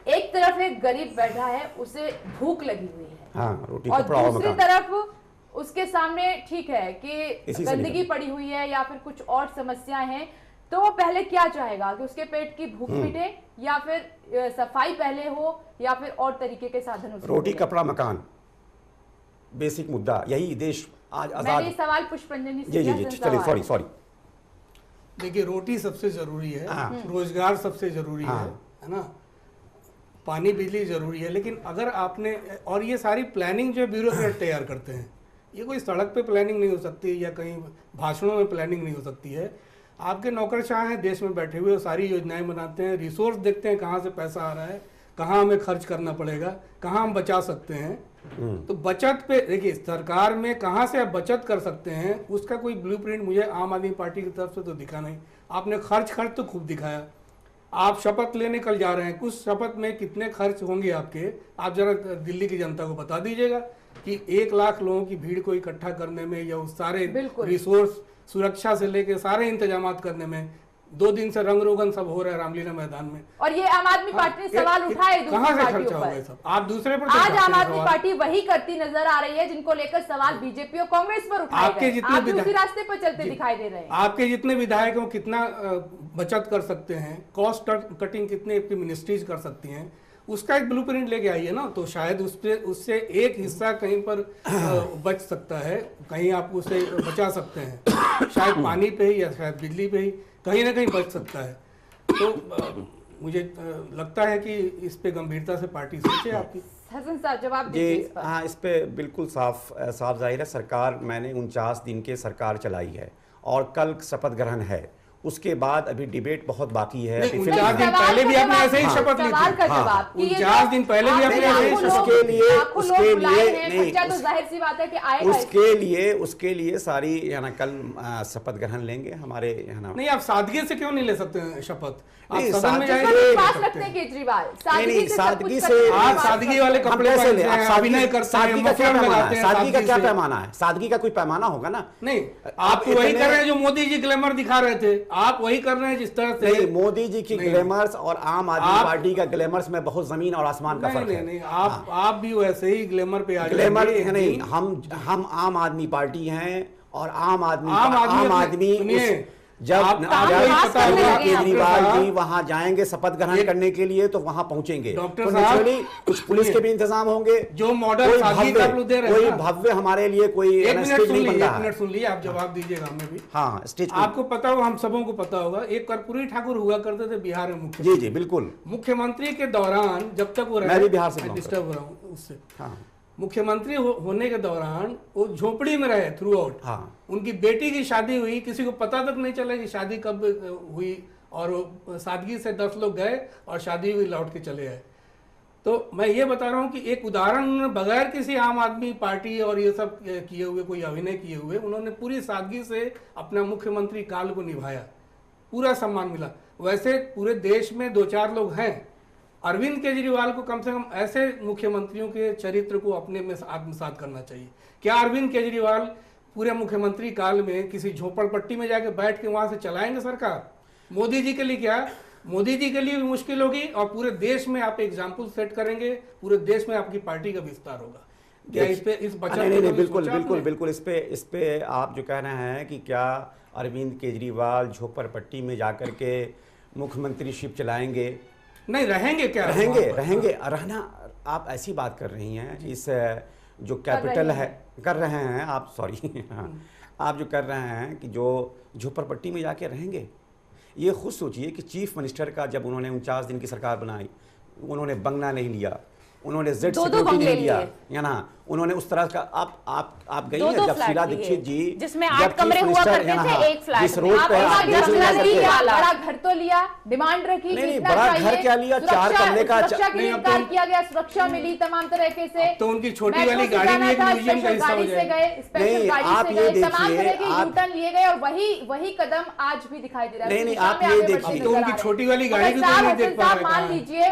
Speaker 2: एक तरफ एक गरीब बैठा है, उसे भूख लगी हुई है,
Speaker 3: हाँ, रोटी
Speaker 2: और
Speaker 3: कपड़ा और
Speaker 2: दूसरी
Speaker 3: मकान।
Speaker 2: तरफ उसके सामने ठीक है कि
Speaker 3: इसी से
Speaker 2: गंदगी
Speaker 3: निकल।
Speaker 2: पड़ी हुई है या फिर कुछ और समस्याएं हैं, तो वो पहले क्या चाहेगा कि उसके पेट की भूख मिटे, या फिर सफाई पहले हो, या फिर और तरीके के साधन उसको
Speaker 3: रोटी
Speaker 2: मिले?
Speaker 3: कपड़ा मकान, बेसिक मुद्दा यही देश आज आजाद।
Speaker 2: मैंने सवाल पुष्परंजन जी से
Speaker 3: जी जी
Speaker 2: किया,
Speaker 3: जी
Speaker 2: सवाल।
Speaker 3: चलिए, सॉरी सॉरी।
Speaker 5: देखिए, रोटी सबसे जरूरी है,
Speaker 3: हाँ।
Speaker 5: रोजगार सबसे जरूरी
Speaker 3: हाँ।
Speaker 5: है ना, पानी बिजली जरूरी है। लेकिन अगर आपने, और ये सारी प्लानिंग जो ब्यूरोक्रेट तैयार करते हैं, ये कोई सड़क पे प्लानिंग नहीं हो सकती या कहीं भाषणों में प्लानिंग नहीं हो सकती है। आपके नौकरशाह हैं देश में बैठे हुए, सारी योजनाएं बनाते हैं, रिसोर्स देखते हैं कहाँ से पैसा आ रहा है, कहाँ हमें खर्च करना पड़ेगा, कहाँ हम बचा सकते हैं। तो बचत पे देखिए, सरकार में कहाँ से आप बचत कर सकते हैं उसका कोई ब्लूप्रिंट मुझे आम आदमी पार्टी की तरफ से तो दिखा नहीं। आपने खर्च तो खूब दिखाया। आप शपथ लेने कल जा रहे हैं, कुछ शपथ में कितने खर्च होंगे आपके, आप जरा दिल्ली की जनता को बता दीजिएगा कि 1 लाख लोगों की भीड़ को इकट्ठा करने में या उस सारे रिसोर्स, सुरक्षा से लेके सारे इंतजाम करने में 2 दिन से रंग रोगन सब हो रहा है रामलीला मैदान में।
Speaker 2: और ये आम आदमी पार्टी ने सवाल उठाए दूसरी
Speaker 5: कहाँ से
Speaker 2: पार्टियों
Speaker 5: खर्चा होगा
Speaker 2: पर।
Speaker 5: सब? आप दूसरे पर
Speaker 2: आज आम आदमी पार्टी वही करती नजर आ रही है जिनको लेकर सवाल बीजेपी और कांग्रेस पर उठाए
Speaker 5: आपके
Speaker 2: गए।
Speaker 5: जितने
Speaker 2: आप उसी रास्ते पर चलते दिखाई दे रहे हैं।
Speaker 5: आपके जितने विधायक हैं कितना बचत कर सकते हैं, कॉस्ट कटिंग कितने आपकी मिनिस्ट्रीज कर सकती हैं, उसका एक ब्लूप्रिंट लेके आइए ना, तो शायद उससे एक हिस्सा कहीं पर बच सकता है, कहीं आप उसे बचा सकते हैं, शायद पानी पे ही या शायद बिजली पे ही कहीं ना कहीं बच सकता है। तो मुझे लगता है कि इस पे गंभीरता से पार्टी सोचे आपकी।
Speaker 2: हसन साहब जवाब दीजिए इस
Speaker 3: जी
Speaker 2: पर।
Speaker 3: हाँ, इस पे बिल्कुल साफ जाहिर है। सरकार, मैंने 49 दिन के सरकार चलाई है और कल शपथ ग्रहण है, उसके बाद अभी डिबेट बहुत बाकी है।
Speaker 5: नहीं,
Speaker 3: अभी
Speaker 5: 49 दिन पहले भी आपने ऐसे ही शपथ ली
Speaker 2: सवाल का
Speaker 5: थी।
Speaker 2: जवाब कि ये
Speaker 5: 49 दिन पहले भी आपने ऐसे ही
Speaker 3: उसके लिए
Speaker 2: खर्चा तो जाहिर सी बात है कि आएगा।
Speaker 3: उसके लिए सारी है ना, कल शपथ ग्रहण लेंगे हमारे है ना।
Speaker 5: नहीं, आप सादगी से क्यों नहीं ले सकते हैं शपथ? आप
Speaker 3: नहीं,
Speaker 5: सदन में
Speaker 3: सादगी-
Speaker 5: जाएंगे,
Speaker 2: विश्वास रखते हैं केजरीवाल,
Speaker 3: नहीं, सादगी से
Speaker 5: आप सादगी वाले कपड़े पहनते हैं, अभिनय करते हैं,
Speaker 3: सादगी का क्या
Speaker 5: मफलर
Speaker 3: पैमाना
Speaker 5: लगाते
Speaker 3: है?
Speaker 5: हैं,
Speaker 3: सादगी का क्या
Speaker 5: से।
Speaker 3: पैमाना है? सादगी का कोई पैमाना होगा ना।
Speaker 5: नहीं, आप तो वही कर रहे हैं जो मोदी जी ग्लैमर दिखा रहे थे, आप वही कर रहे हैं जिस तरह से।
Speaker 3: नहीं, मोदी जी की ग्लैमर्स और आम आदमी पार्टी का ग्लैमर्स में बहुत जमीन और आसमान का फर्क है।
Speaker 5: नहीं, आप भी वैसे ही ग्लैमर पे आ जाएंगे।
Speaker 3: ग्लैमर नहीं, हम आम आदमी पार्टी हैं और आम आदमी
Speaker 5: सुनिए,
Speaker 3: जब केजरीवाल जी
Speaker 5: साहब,
Speaker 3: वहां जाएंगे शपथ ग्रहण करने के लिए तो वहां पहुंचेंगे।
Speaker 5: डॉक्टर
Speaker 3: तो
Speaker 5: साहब,
Speaker 3: naturally कुछ पुलिस के भी इंतजाम होंगे।
Speaker 5: जो मॉडल सादगी का आप लोग दे रहे हैं
Speaker 3: कोई
Speaker 5: ना।
Speaker 3: भव्य हमारे लिए कोई
Speaker 5: एक मिनट
Speaker 3: स्टेज
Speaker 5: सुन
Speaker 3: नहीं बन
Speaker 5: लीजिए,
Speaker 3: रहा
Speaker 5: एक
Speaker 3: है।
Speaker 5: मिनट सुन लीजिए, आप जवाब दीजिएगा हमें भी।
Speaker 3: हाँ, स्टेज
Speaker 5: आपको पता होगा, हम सबों को पता होगा, एक कर्पूरी ठाकुर हुआ करते थे बिहार में
Speaker 3: जी जी बिल्कुल।
Speaker 5: मुख्यमंत्री के दौरान, जब तक वो
Speaker 3: मैं भी बिहार से
Speaker 5: डिस्टर्ब हो रहा हूँ उससे,
Speaker 3: हाँ
Speaker 5: मुख्यमंत्री होने के दौरान वो झोपड़ी में रहे थ्रू आउट।
Speaker 3: हाँ।
Speaker 5: उनकी बेटी की शादी हुई, किसी को पता तक नहीं चला कि शादी कब हुई, और वो सादगी से 10 लोग गए और शादी हुई, लौट के चले आए। तो मैं ये बता रहा हूँ कि एक उदाहरण उन्होंने बगैर किसी आम आदमी पार्टी और ये सब किए हुए, कोई अभिनय किए हुए, उन्होंने पूरी सादगी से अपना मुख्यमंत्री काल को निभाया, पूरा सम्मान मिला। वैसे पूरे देश में 2-4 लोग हैं। अरविंद केजरीवाल को कम से कम ऐसे मुख्यमंत्रियों के चरित्र को अपने में आत्मसात करना चाहिए। क्या अरविंद केजरीवाल पूरे मुख्यमंत्री काल में किसी झोपड़पट्टी में जाके बैठ के वहां से चलाएंगे सरकार? मोदी जी के लिए क्या, मोदी जी के लिए भी मुश्किल होगी, और पूरे देश में आप एग्जाम्पल सेट करेंगे, पूरे देश में आपकी पार्टी का विस्तार होगा। क्या इस पे, इस बचत
Speaker 3: नहीं, बिल्कुल इस पे आप जो कह रहे हैं कि क्या अरविंद केजरीवाल झोपड़पट्टी में जाकर के मुख्यमंत्रीशिप चलाएंगे?
Speaker 5: नहीं, रहेंगे क्या?
Speaker 3: रहेंगे रहना। आप ऐसी बात कर रही हैं, इस जो कैपिटल है कर रहे हैं आप, सॉरी आप जो कर रहे हैं कि जो झोपड़पट्टी में जाके रहेंगे, ये खुद सोचिए कि चीफ मिनिस्टर का जब उन्होंने 49 दिन की सरकार बनाई, उन्होंने बंगला नहीं लिया, उन्होंने जेड सिक्योरिटी नहीं लिया, या ना उन्होंने उस तरह का आप गई हैं जब शीला दीक्षित जी,
Speaker 4: जिसमें 8 कमरे हुआ करते थे, एक फ्लैट
Speaker 3: जिस रोड पे
Speaker 2: बड़ा घर तो लिया, डिमांड रखी,
Speaker 3: नहीं, बड़ा घर क्या लिया, 4 कमरे का
Speaker 2: सुरक्षा के लिए इनकार किया गया, सुरक्षा मिली तमाम तरीके से।
Speaker 5: तो उनकी छोटी वाली गाड़ी भी एक म्यूजियम का हिस्सा हो जाएगी।
Speaker 3: नहीं, आप ये देखिए,
Speaker 2: यूटर्न लिए गए और वही कदम आज भी दिखाई दे रहा है।
Speaker 3: नहीं, आप ये देखिए,
Speaker 5: तो उनकी छोटी वाली गाड़ी भी तो नहीं देख पा रहे।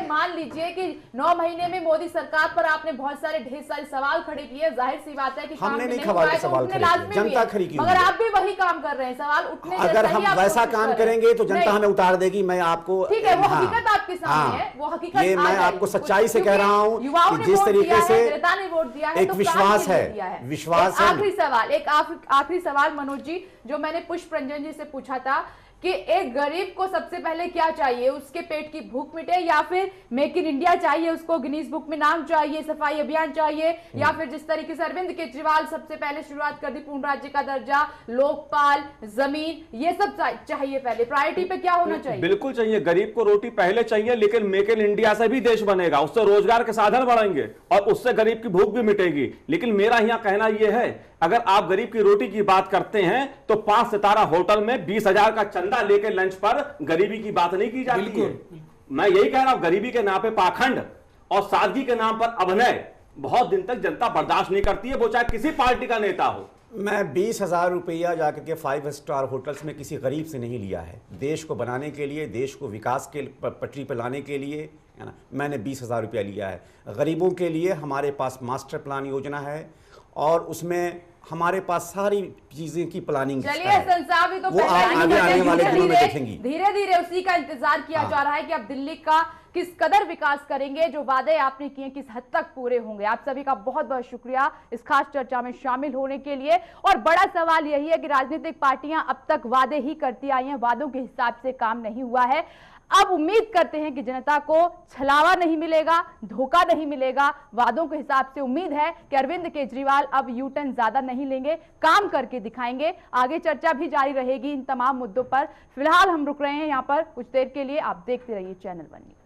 Speaker 2: मान लीजिए कि 9 महीने में मोदी सरकार पर आपने बहुत सारे ढेर सारे सवाल खड़े किए, जाहिर सी बात है कि
Speaker 3: हमने नहीं
Speaker 2: हुआ है, तो
Speaker 3: सवाल
Speaker 2: उठने
Speaker 3: खड़े
Speaker 2: लाजमी
Speaker 3: किए,
Speaker 2: भी
Speaker 3: जनता
Speaker 2: है।
Speaker 3: खड़ी की
Speaker 2: मगर आप भी वही काम कर रहे हैं, सवाल उठने
Speaker 3: अगर हम वैसा काम करेंगे तो जनता हमें उतार देगी। मैं आपको,
Speaker 2: ठीक है, वो हकीकत आपके सामने है, वो हकीकत
Speaker 3: ये मैं आपको सच्चाई से कह रहा हूँ कि जिस तरीके से
Speaker 2: जनता ने वोट दिया है,
Speaker 3: एक विश्वास है, विश्वास है।
Speaker 2: आखिरी सवाल मनोज जी, जो मैंने पुष्परंजन जी से पूछा था कि एक गरीब को सबसे पहले क्या चाहिए, उसके पेट की भूख मिटे, या फिर मेक इन इंडिया चाहिए, उसको गिनीज बुक में नाम चाहिए, सफाई अभियान चाहिए, या फिर जिस तरीके से अरविंद केजरीवाल सबसे पहले शुरुआत कर दी, पूर्ण राज्य का दर्जा, लोकपाल, जमीन, ये सब चाहिए? पहले प्रायोरिटी पे क्या होना चाहिए?
Speaker 6: बिल्कुल चाहिए, गरीब को रोटी पहले चाहिए, लेकिन मेक इन इंडिया से भी देश बनेगा, उससे रोजगार के साधन बढ़ेंगे और उससे गरीब की भूख भी मिटेगी। लेकिन मेरा यहाँ कहना यह है, अगर आप गरीब की रोटी की बात करते हैं तो 5 सितारा होटल में 20,000 का चंदा लेके लंच पर गरीबी की बात नहीं की जाती है। मैं यही कह रहा हूं, गरीबी के नाम पे पाखंड और सादगी के नाम पर अभिनय बहुत दिन तक जनता बर्दाश्त नहीं करती है, वो चाहे किसी पार्टी का नेता हो।
Speaker 3: मैं 20,000 रुपया जाकर के 5 स्टार होटल्स में किसी गरीब से नहीं लिया है। देश को बनाने के लिए, देश को विकास के पटरी पर लाने के लिए, है ना, मैंने 20,000 रुपया लिया है। गरीबों के लिए हमारे पास मास्टर प्लान योजना है और उसमें हमारे पास सारी चीजें की प्लानिंग है।
Speaker 2: चलिए संसार भी तो
Speaker 3: वो आप आगे आने वाले दिनों में देखेंगी।
Speaker 2: धीरे धीरे उसी का इंतजार किया जा रहा है कि अब दिल्ली का किस कदर विकास करेंगे, जो वादे आपने किए किस हद तक पूरे होंगे। आप सभी का बहुत बहुत शुक्रिया इस खास चर्चा में शामिल होने के लिए। और बड़ा सवाल यही है कि राजनीतिक पार्टियां अब तक वादे ही करती आई हैं, वादों के हिसाब से काम नहीं हुआ है। अब उम्मीद करते हैं कि जनता को छलावा नहीं मिलेगा, धोखा नहीं मिलेगा। वादों के हिसाब से उम्मीद है कि अरविंद केजरीवाल अब यू टर्न ज्यादा नहीं लेंगे, काम करके दिखाएंगे। आगे चर्चा भी जारी रहेगी इन तमाम मुद्दों पर। फिलहाल हम रुक रहे हैं यहाँ पर कुछ देर के लिए। आप देखते रहिए चैनल वन न्यूज़।